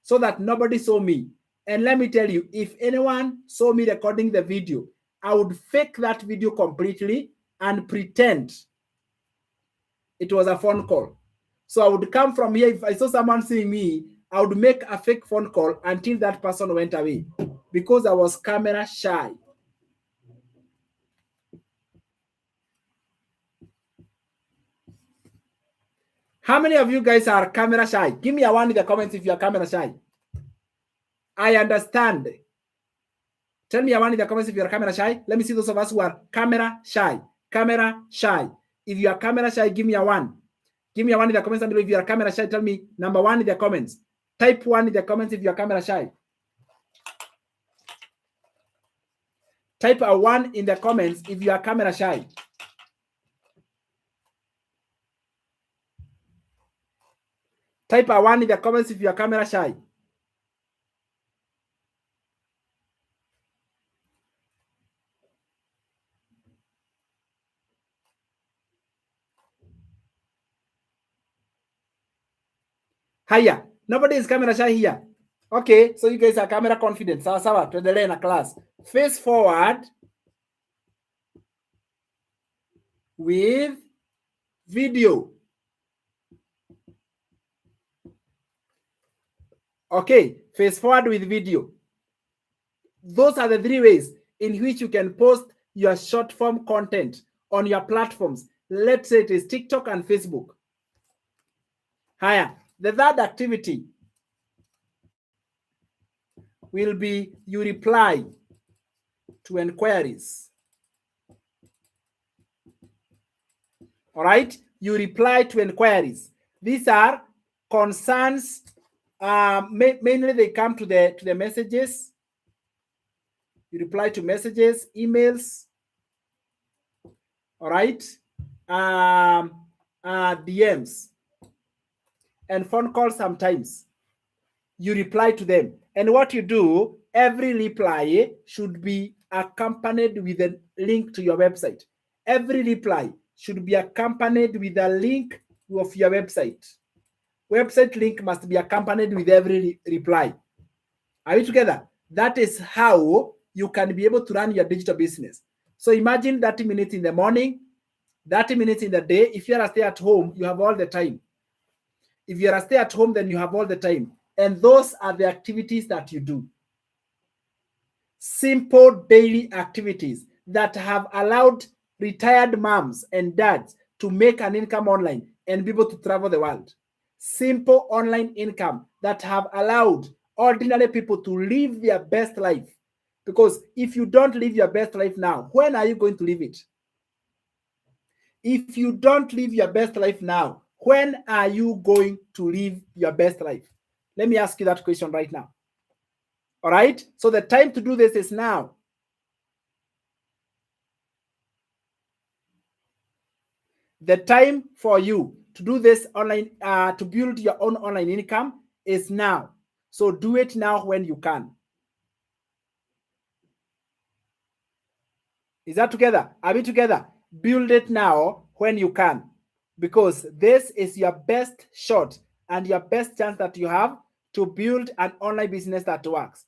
so that nobody saw me. And let me tell you, if anyone saw me recording the video, I would fake that video completely and pretend it was a phone call. So I would come from here. If I saw someone seeing me, I would make a fake phone call until that person went away because I was camera shy. How many of you guys are camera shy? Give me a one in the comments if you are camera shy. I understand. Tell me a one in the comments if you are camera shy. Let me see those of us who are camera shy. Camera shy. If you are camera shy, give me a one. Give me a one in the comments below. If you are camera shy, tell me number one in the comments. Type one in the comments if you are camera shy. Type a one in the comments if you are camera shy. Type a one in the comments if you are camera shy. Hiya. Nobody is camera shy here. Okay, so you guys are camera confident. Sawa sawa, tuendelee na class. Face forward with video. Okay, face forward with video. Those are the three ways in which you can post your short form content on your platforms. Let's say it is TikTok and Facebook. Hiya. The third activity will be you reply to inquiries. All right, you reply to inquiries. These are concerns. Mainly they come to the messages. You reply to messages, emails. All right, DMs and phone calls. Sometimes you reply to them, and what you do, every reply should be accompanied with a link to your website. Every reply should be accompanied with a link of your website. Website link must be accompanied with every reply. Are you together? That is how you can be able to run your digital business. So imagine 30 minutes in the morning, 30 minutes in the day. If you are a stay at home, you have all the time. If you are a stay at home, then you have all the time. And those are the activities that you do. Simple daily activities that have allowed retired moms and dads to make an income online and be able to travel the world. Simple online income that have allowed ordinary people to live their best life. Because if you don't live your best life now, when are you going to live it? If you don't live your best life now, when are you going to live your best life? Let me ask you that question right now. All right? So the time to do this is now. The time for you to do this online, to build your own online income is now. So do it now when you can. Is that together? Are we together? Build it now when you can, because this is your best shot and your best chance that you have to build an online business that works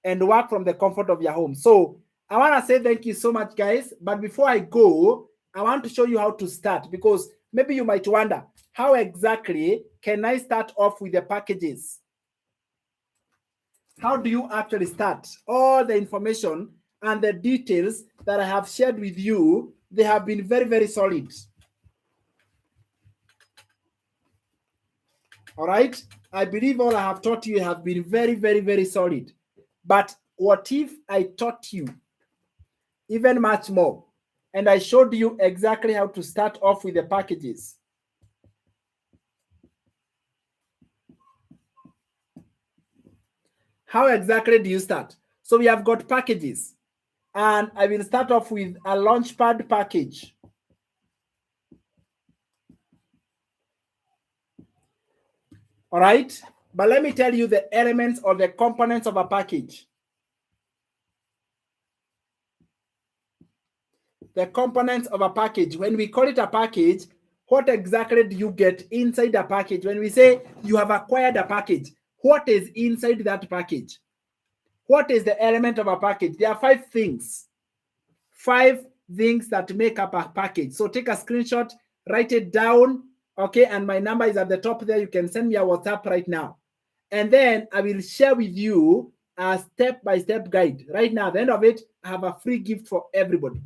and work from the comfort of your home. So I want to say thank you so much, guys. But before I go, I want to show you how to start, because maybe you might wonder, how exactly can I start off with the packages? How do you actually start? All the information and the details that I have shared with you, they have been very, very solid. All right. I believe all I have taught you have been very, very, very solid. But what if I taught you even much more, and I showed you exactly how to start off with the packages? How exactly do you start? So we have got packages, and I will start off with a Launchpad package. All right. But let me tell you the elements or the components of a package. The components of a package. When we call it a package, what exactly do you get inside a package? When we say you have acquired a package, what is inside that package? What is the element of a package? There are 5 things. 5 things that make up a package. So take a screenshot, write it down, okay? And my number is at the top there. You can send me a WhatsApp right now. And then I will share with you a step-by-step guide. Right now, at the end of it, I have a free gift for everybody.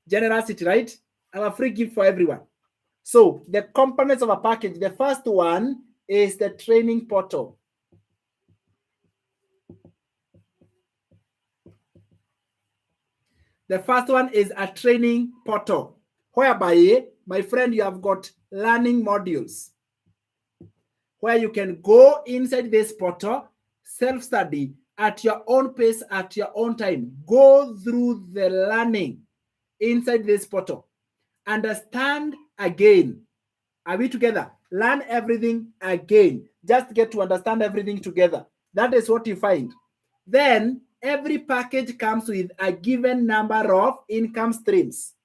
Generosity, right? I have a free gift for everyone. So the components of a package, the first one is the training portal. The first one is a training portal, whereby, my friend, you have got learning modules where you can go inside this portal, self-study at your own pace, at your own time. Go through the learning inside this portal. Understand again. Are we together? Learn everything again. Just get to understand everything together. That is what you find. Then every package comes with a given number of income streams.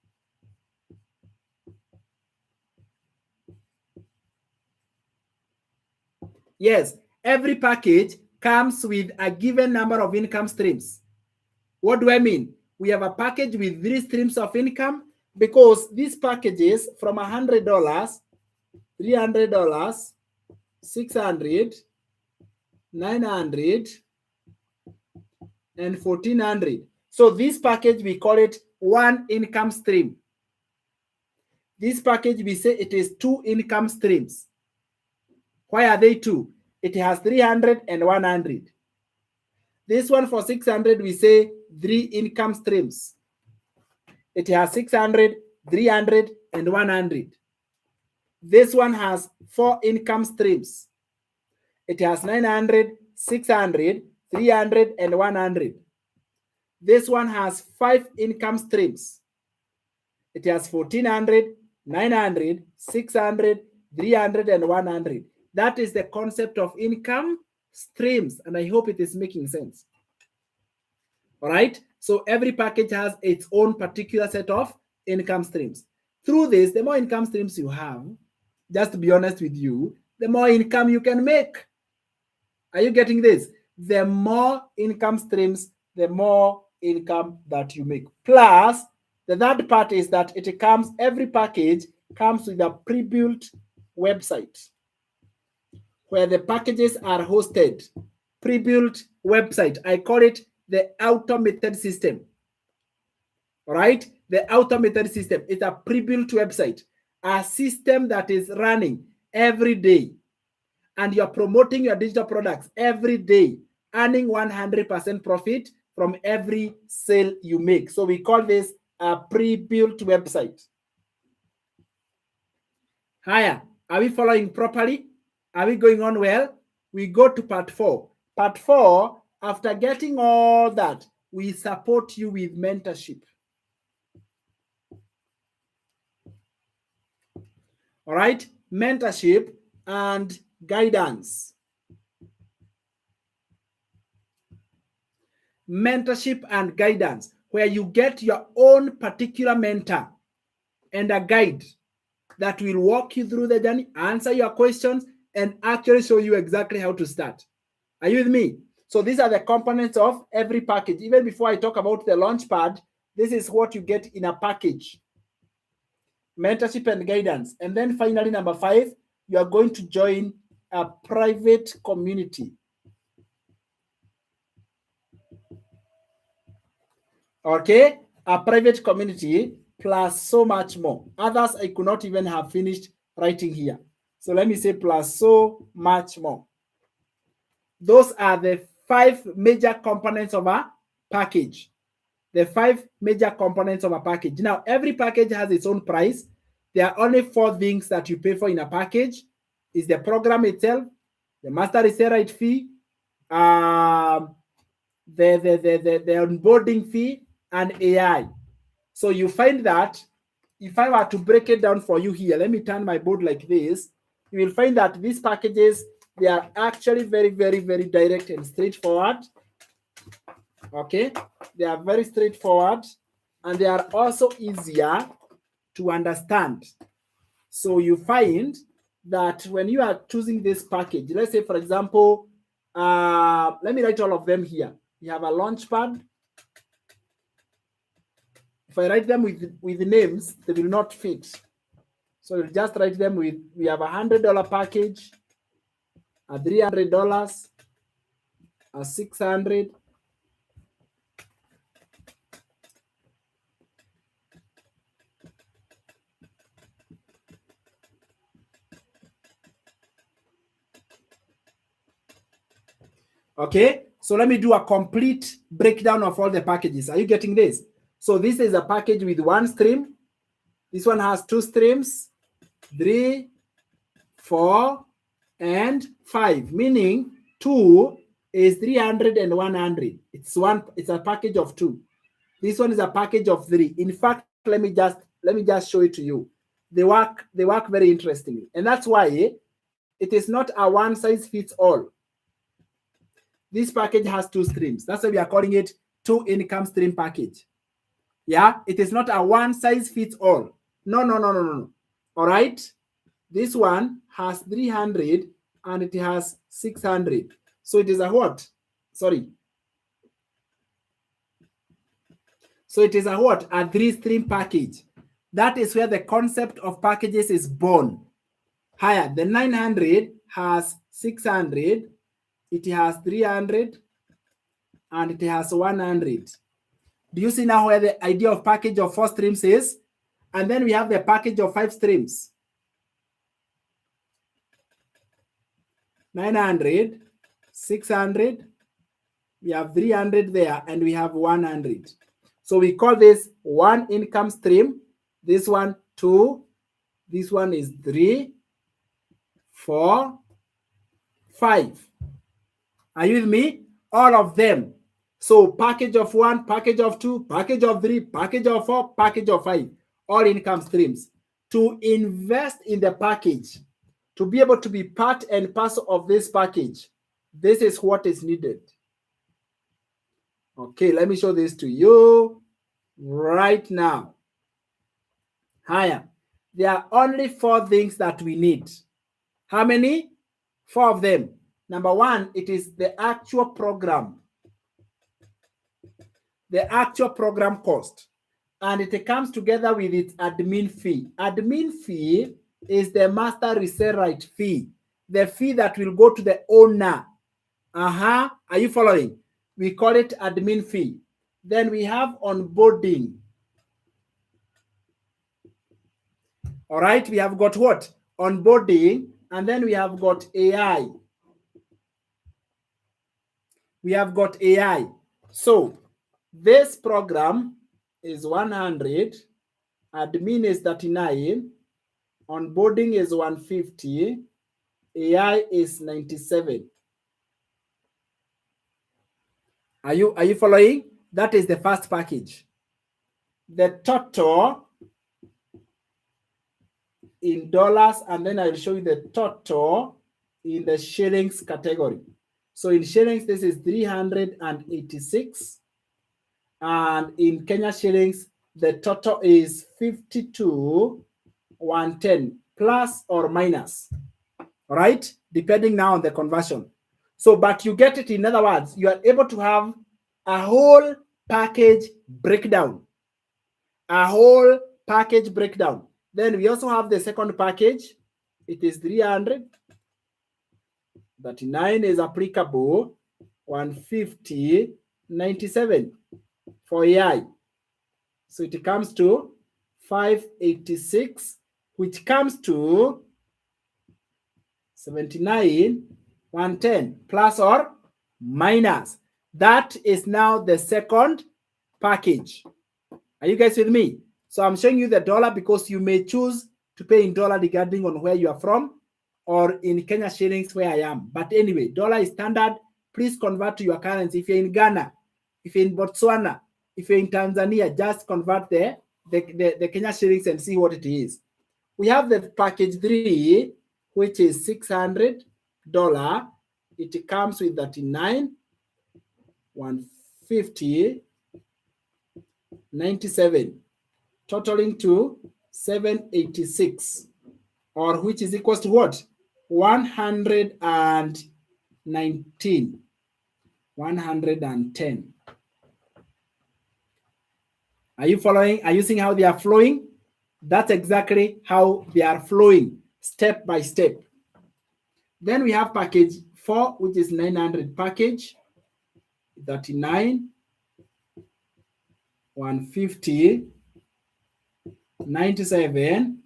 Yes, every package comes with a given number of income streams. What do I mean? We have a package with 3 streams of income because these packages from $100, $300, $600, $900, and $1,400. So this package, we call it one income stream. This package, we say it is 2 income streams. Why are they 2? It has 300 and 100. This one for 600, we say 3 income streams. It has 600, 300, and 100. This one has 4 income streams. It has 900, 600, 300, and 100. This one has 5 income streams. It has 1,400, 900, 600, 300, and 100. That is the concept of income streams, and I hope it is making sense. All right, so every package has its own particular set of income streams. Through this, the more income streams you have, just to be honest with you, the more income you can make. Are you getting this? The more income streams, the more income that you make. Plus, the third part is that every package comes with a pre-built website where the packages are hosted. Pre-built website. I call it the automated system. All right? The automated system is a pre-built website, a system that is running every day. And you're promoting your digital products every day, earning 100% profit from every sale you make. So we call this a pre-built website. Higher. Are we following properly? Are we going on well? We go to part 4. Part 4, after getting all that, we support you with mentorship. All right? Mentorship and guidance. Mentorship and guidance, where you get your own particular mentor and a guide that will walk you through the journey, answer your questions, and actually show you exactly how to start. Are you with me? So these are the components of every package. Even before I talk about the Launchpad, this is what you get in a package. Mentorship and guidance. And then finally, number 5, you are going to join a private community. Okay, a private community plus so much more. Others I could not even have finished writing here. So let me say plus so much more. Those are the 5 major components of a package. The 5 major components of a package. Now, every package has its own price. There are only 4 things that you pay for in a package. Is the program itself, the master research fee, the onboarding fee, and AI. So you find that if I were to break it down for you here, let me turn my board like this. You will find that these packages, they are actually very, very, very direct and straightforward. Okay, they are very straightforward, and they are also easier to understand. So you find that when you are choosing this package, let's say, for example, let me write all of them here. You have a Launchpad. If I write them with names, they will not fit. So you just write them with, we have a $100 package. a $300, a 600, okay, so let me do a complete breakdown of all the packages. Are you getting this? So this is a package with one stream. This one has two streams, 3, 4, and 5, meaning 2 is 300 and 100. It's a package of 2. This one is a package of 3. In fact, let me just show it to you. They work very interestingly. And that's why it is not a one size fits all. This package has 2 streams. That's why we are calling it 2 income stream package. Yeah, it is not a one size fits all. No. All right. This one has 300 and it has 600. So it is a what? Sorry. So it is a what? A 3-stream package. That is where the concept of packages is born. Higher. The 900 has 600, it has 300, and it has 100. Do you see now where the idea of package of 4 streams is? And then we have the package of 5 streams. 900, 600, we have 300 there, and we have 100. So we call this one income stream. This one 2, this one is 3, 4, 5. Are you with me? All of them. So package of 1, package of 2, package of 3, package of 4, package of 5. All income streams. To invest in the package, to be able to be part and parcel of this package, this is what is needed. Okay, let me show this to you right now. Higher. There are only 4 things that we need. How many? 4 of them. Number 1, it is the actual program. The actual program cost. And it comes together with its admin fee. Admin fee is the master resale right fee. The fee that will go to the owner. Are you following? We call it admin fee. Then we have onboarding. All right, we have got what? Onboarding, and then we have got AI. We have got AI. So this program is 100, admin is 39, onboarding is 150, AI is 97. Are you following? That is the first package. The total in dollars, and then I'll show you the total in the shillings category. So in shillings, this is 386. And in Kenya shillings, the total is 52,110, plus or minus. All right? Depending now on the conversion. So, but you get it. In other words, you are able to have a whole package breakdown. A whole package breakdown. Then we also have the second package. It is 300. 39 is applicable. 150, 97 for AI. So it comes to 586, which comes to 79, 110, plus or minus. That is now the second package. Are you guys with me? So I'm showing you the dollar because you may choose to pay in dollar depending on where you are from, or in Kenya shillings where I am. But anyway, dollar is standard. Please convert to your currency. If you're in Ghana, if you're in Botswana, if you're in Tanzania, just convert the Kenya shillings and see what it is. We have the package 3, which is $600. It comes with 39, 150, 97, totaling to 786, or which is equals to what? 119, 110. Are you following? Are you seeing how they are flowing? That's exactly how they are flowing, step by step. Then we have package 4, which is 900 package, 39, 150, 97,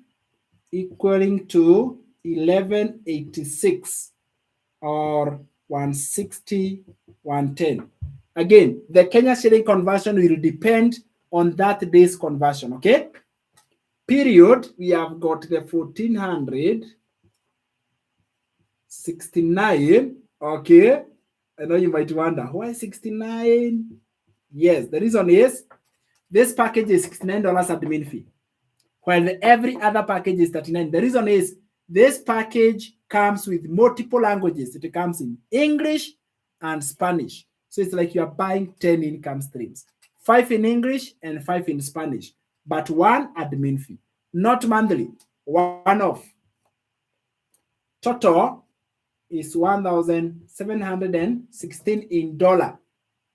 equaling to 1186 or 160, 110. Again, the Kenya shilling conversion will depend on that day's conversion, okay? Period, we have got the 1469, okay? I know you might wonder, why 69? Yes, the reason is this package is $69 admin fee, while every other package is 39. The reason is this package comes with multiple languages. It comes in English and Spanish. So it's like you are buying 10 income streams, 5 in English and 5 in Spanish, but 1 admin fee, not monthly, one off. Total is 1,716 in dollar.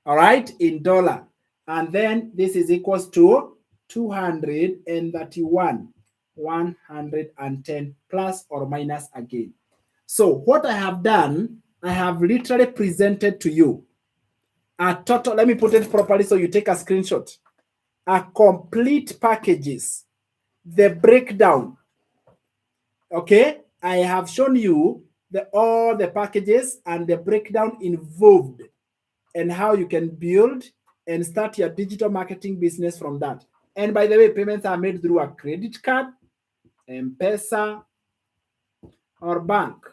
All right, in dollar. And then this is equals to 231, 110 plus or minus again. So what I have done, I have literally presented to you a total, let me put it properly so you take a screenshot, a complete packages, the breakdown. Okay, I have shown you all the packages and the breakdown involved and how you can build and start your digital marketing business from that. And by the way, payments are made through a credit card, M-Pesa, or bank.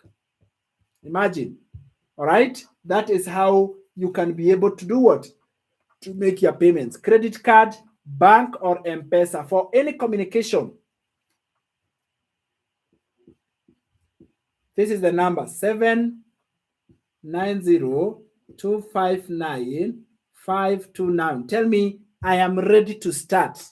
Imagine. All right, that is how you can be able to do what? To make your payments. Credit card, bank, or M-Pesa for any communication. This is the number 790-259-529. Tell me, I am ready to start.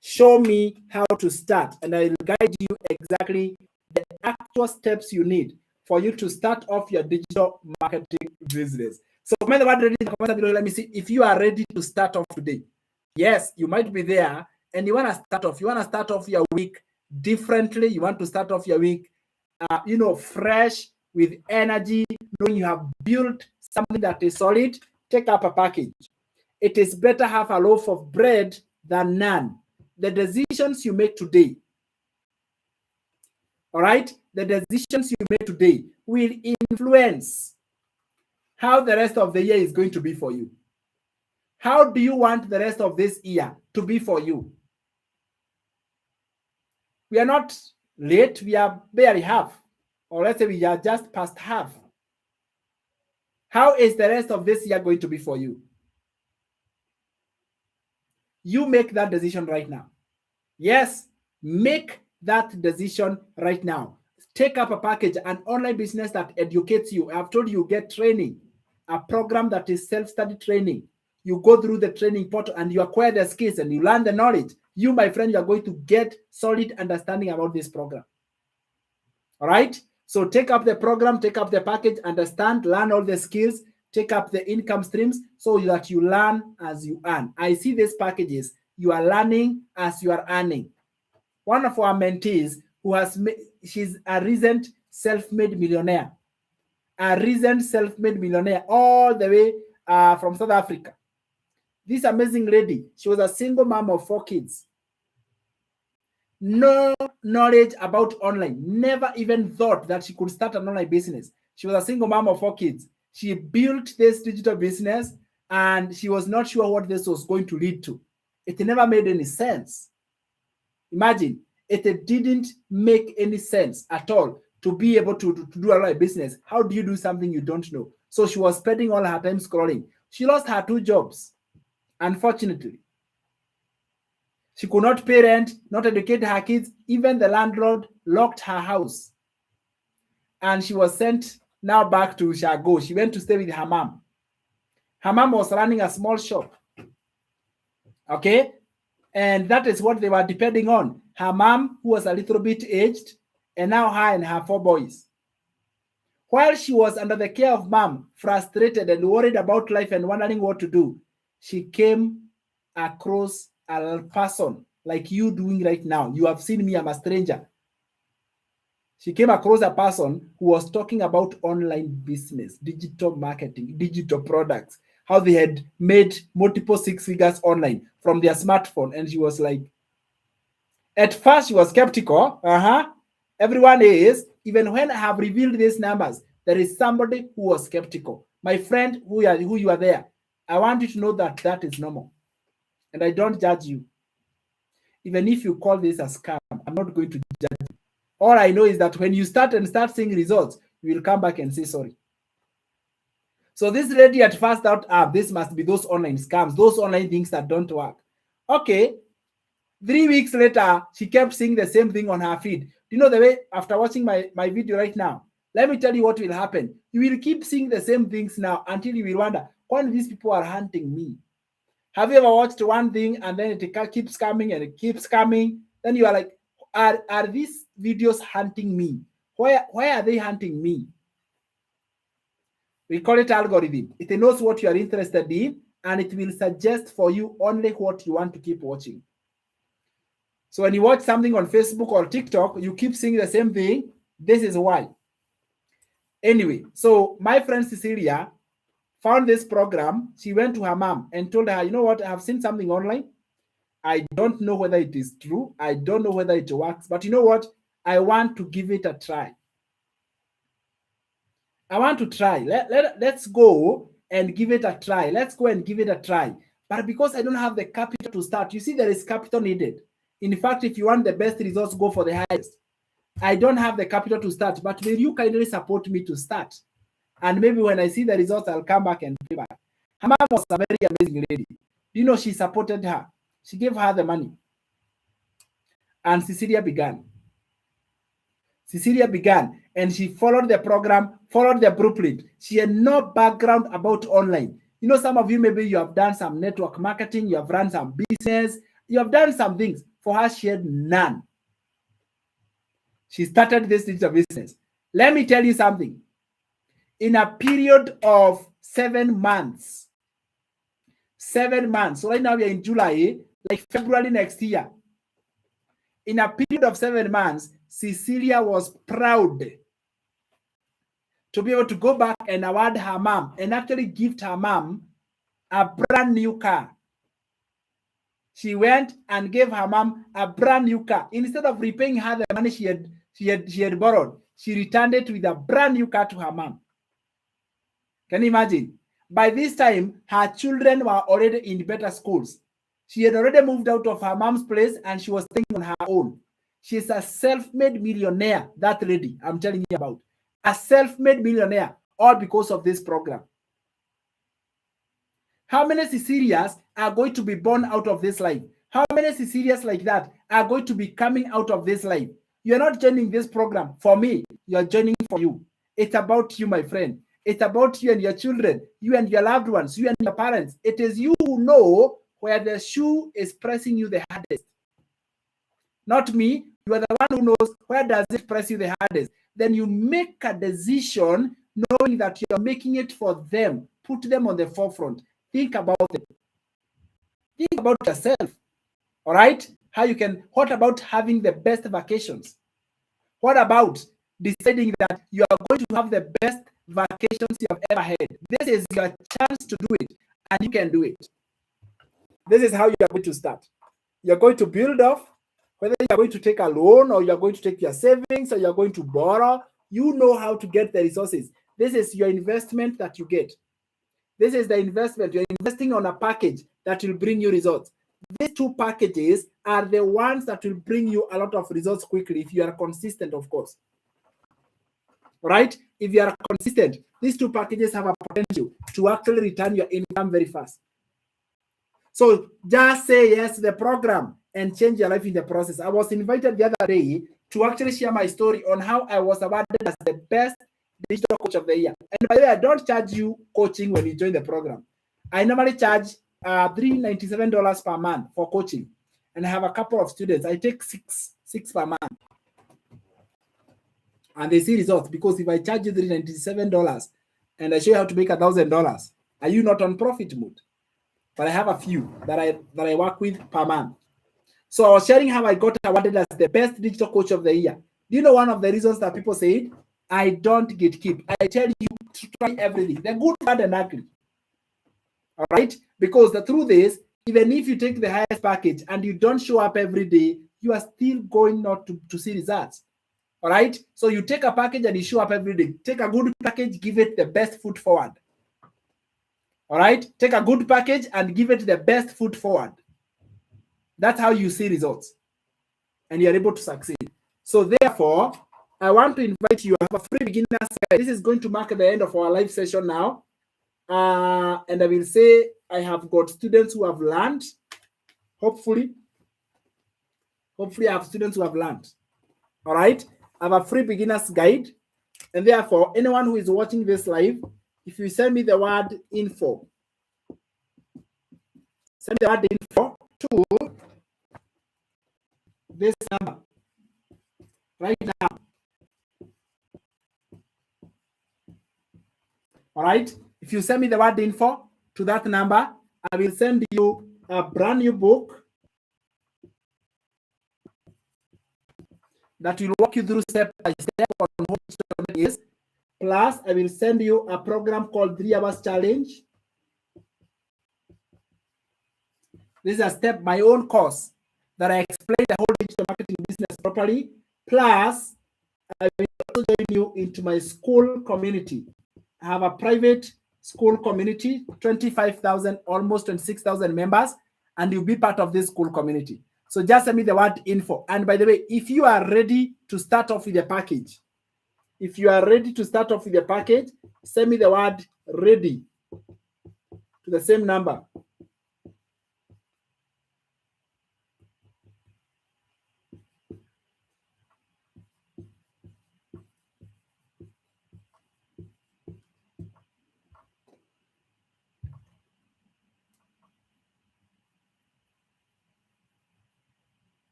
Show me how to start, and I will guide you exactly the actual steps you need for you to start off your digital marketing business. So, let me see if you are ready to start off today. Yes, you might be there, and you want to start off. You want to start off your week differently. You want to start off your week, fresh, with energy, knowing you have built something that is solid. Take up a package. It is better have a loaf of bread than none. The decisions you make today, all right, the decisions you make today will influence how the rest of the year is going to be for you. How do you want the rest of this year to be for you? We are not late, we are barely half, or let's say we are just past half. How is the rest of this year going to be for you? You make that decision right now. Yes, make that decision right now. Take up a package, an online business that educates you. I've told you, get training, a program that is self-study training. You go through the training portal and you acquire the skills and you learn the knowledge. You, my friend, you are going to get solid understanding about this program. All right? So take up the program, take up the package, understand, learn all the skills, take up the income streams so that you learn as you earn. I see these packages. You are learning as you are earning. One of our mentees who has made, she's a recent self-made millionaire. A recent self-made millionaire all the way from South Africa. This amazing lady, she was a single mom of 4 kids. No knowledge about online. Never even thought that she could start an online business. She was a single mom of 4 kids. She built this digital business and she was not sure what this was going to lead to. It never made any sense. Imagine, it didn't make any sense at all to be able to do a online business. How do you do something you don't know? So she was spending all her time scrolling. She lost her 2 jobs, unfortunately. She could not pay rent, not educate her kids. Even the landlord locked her house. And she was sent now back to Shago. She went to stay with her mom. Her mom was running a small shop. Okay? And that is what they were depending on. Her mom, who was a little bit aged, and now her and her 4 boys. While she was under the care of mom, frustrated and worried about life and wondering what to do, she came across a person like you doing right now. You have seen me, I'm a stranger. she came across a person who was talking about online business, digital marketing, digital products, how they had made multiple six figures online from their smartphone. And she was like, at first she was skeptical. Everyone is. Even when I have revealed these numbers, there is somebody who was skeptical. My friend, who you are there, I want you to know that that is normal. And I don't judge you. Even if you call this a scam, I'm not going to judge you. All I know is that when you start seeing results, you will come back and say sorry. So this lady at first thought, this must be those online scams, those online things that don't work. Okay. 3 weeks later, she kept seeing the same thing on her feed. Do you know the way, after watching my video right now, let me tell you what will happen. You will keep seeing the same things now until you will wonder, why these people are hunting me? Have you ever watched one thing and then it keeps coming and it keeps coming? Then you are like, are these videos hunting me? Why are they hunting me? We call it algorithm. It knows what you are interested in and it will suggest for you only what you want to keep watching. So when you watch something on Facebook or TikTok, you keep seeing the same thing. This is why. Anyway, so my friend Cecilia found this program. She went to her mom and told her, you know what, I have seen something online. I don't know whether it is true. I don't know whether it works. But you know what? I want to give it a try. I want to try. Let's go and give it a try. Let's go and give it a try. But because I don't have the capital to start, you see, there is capital needed. In fact, if you want the best results, go for the highest. I don't have the capital to start, but will you kindly support me to start? And maybe when I see the results, I'll come back and pay back. Her mom was a very amazing lady. You know, she supported her. She gave her the money. And Cecilia began. Cecilia began, and she followed the program, followed the blueprint. She had no background about online. You know, some of you, maybe you have done some network marketing, you have run some business, you have done some things. For her, she had none. She started this digital business. Let me tell you something. In a period of 7 months, 7 months. So right now we are in July, like February next year. In a period of 7 months, Cecilia was proud to be able to go back and award her mom and actually gift her mom a brand new car. She went and gave her mom a brand new car. Instead of repaying her the money she had borrowed, she returned it with a brand new car to her mom. Can you imagine? By this time, her children were already in better schools. She had already moved out of her mom's place and she was staying on her own. She's a self-made millionaire, that lady I'm telling you about. A self-made millionaire, all because of this program. How many Cecilias are going to be born out of this life? How many Cecilias like that are going to be coming out of this life? You're not joining this program for me. You're joining for you. It's about you, my friend. It's about you and your children, you and your loved ones, you and your parents. It is you who know where the shoe is pressing you the hardest. Not me. You are the one who knows where does it press you the hardest. Then you make a decision knowing that you're making it for them. Put them on the forefront. Think about them. Think about yourself. All right? How you can, what about having the best vacations? What about deciding that you are going to have the best vacations you have ever had? This is your chance to do it, and you can do it. This is how you are going to start. You're going to build off, whether you're going to take a loan or you're going to take your savings or you're going to borrow. You know how to get the resources. This is your investment that you get. This is the investment. You're investing on a package that will bring you results. These two packages are the ones that will bring you a lot of results quickly if you are consistent, of course. Right? If you are consistent, these two packages have a potential to actually return your income very fast. So just say yes to the program and change your life in the process. I was invited the other day to actually share my story on how I was awarded as the best digital coach of the year. And by the way, I don't charge you coaching when you join the program. I normally charge $397 per month for coaching. And I have a couple of students. I take six per month. And they see results, because if I charge you $397 and I show you how to make $1,000, are you not on profit mode? But I have a few that I work with per month. So I was sharing how I got awarded as the best digital coach of the year. Do you know one of the reasons that people say, I don't gatekeep? I tell you to try everything, the good, bad, and ugly. All right? Because the truth is, even if you take the highest package and you don't show up every day, you are still going not to see results. All right? So you take a package and you show up every day. Take a good package, give it the best foot forward. All right? Take a good package and give it the best foot forward. That's how you see results. And you're able to succeed. So therefore, I want to invite you. I have a free beginner's guide. This is going to mark the end of our live session now. And I will say I have got students who have learned. Hopefully I have students who have learned. All right. I have a free beginner's guide. And therefore, anyone who is watching this live, if you send me the word info, send the word info to this number right now. All right. If you send me the word info to that number, I will send you a brand new book that will walk you through step by step on what it is. Plus, I will send you a program called 3 Hours Challenge. This is a step, my own course that I explain the whole digital marketing business properly. Plus, I will also join you into my school community. I have a private school community, 25,000, almost 26,000 members, and you'll be part of this school community. So just send me the word info. And by the way, if you are ready to start off with a package, send me the word ready to the same number.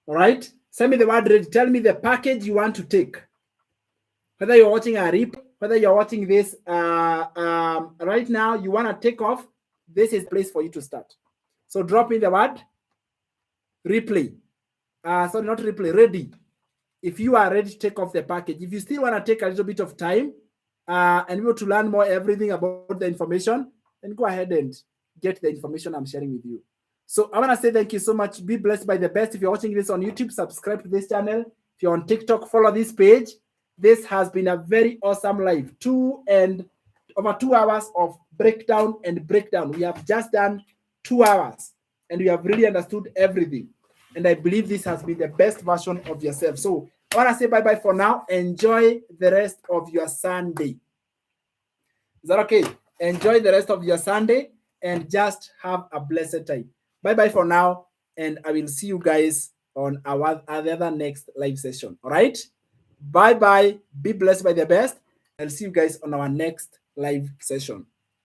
All right, send me the word ready. Tell me the package you want to take. Whether you're watching a replay, whether you're watching this right now, you want to take off, this is the place for you to start. So drop in the word replay. Sorry, not replay, ready. If you are ready to take off the package. If you still want to take a little bit of time and you want to learn more everything about the information, then go ahead and get the information I'm sharing with you. So I want to say thank you so much. Be blessed by the best. If you're watching this on YouTube, subscribe to this channel. If you're on TikTok, follow this page. This has been a very awesome live. Over 2 hours of breakdown. We have just done 2 hours and we have really understood everything. And I believe this has been the best version of yourself. So I want to say bye-bye for now. Enjoy the rest of your Sunday. Is that okay? Enjoy the rest of your Sunday and just have a blessed time. Bye-bye for now. And I will see you guys on our other next live session. All right? Bye-bye. Be blessed by the best. I'll see you guys on our next live session.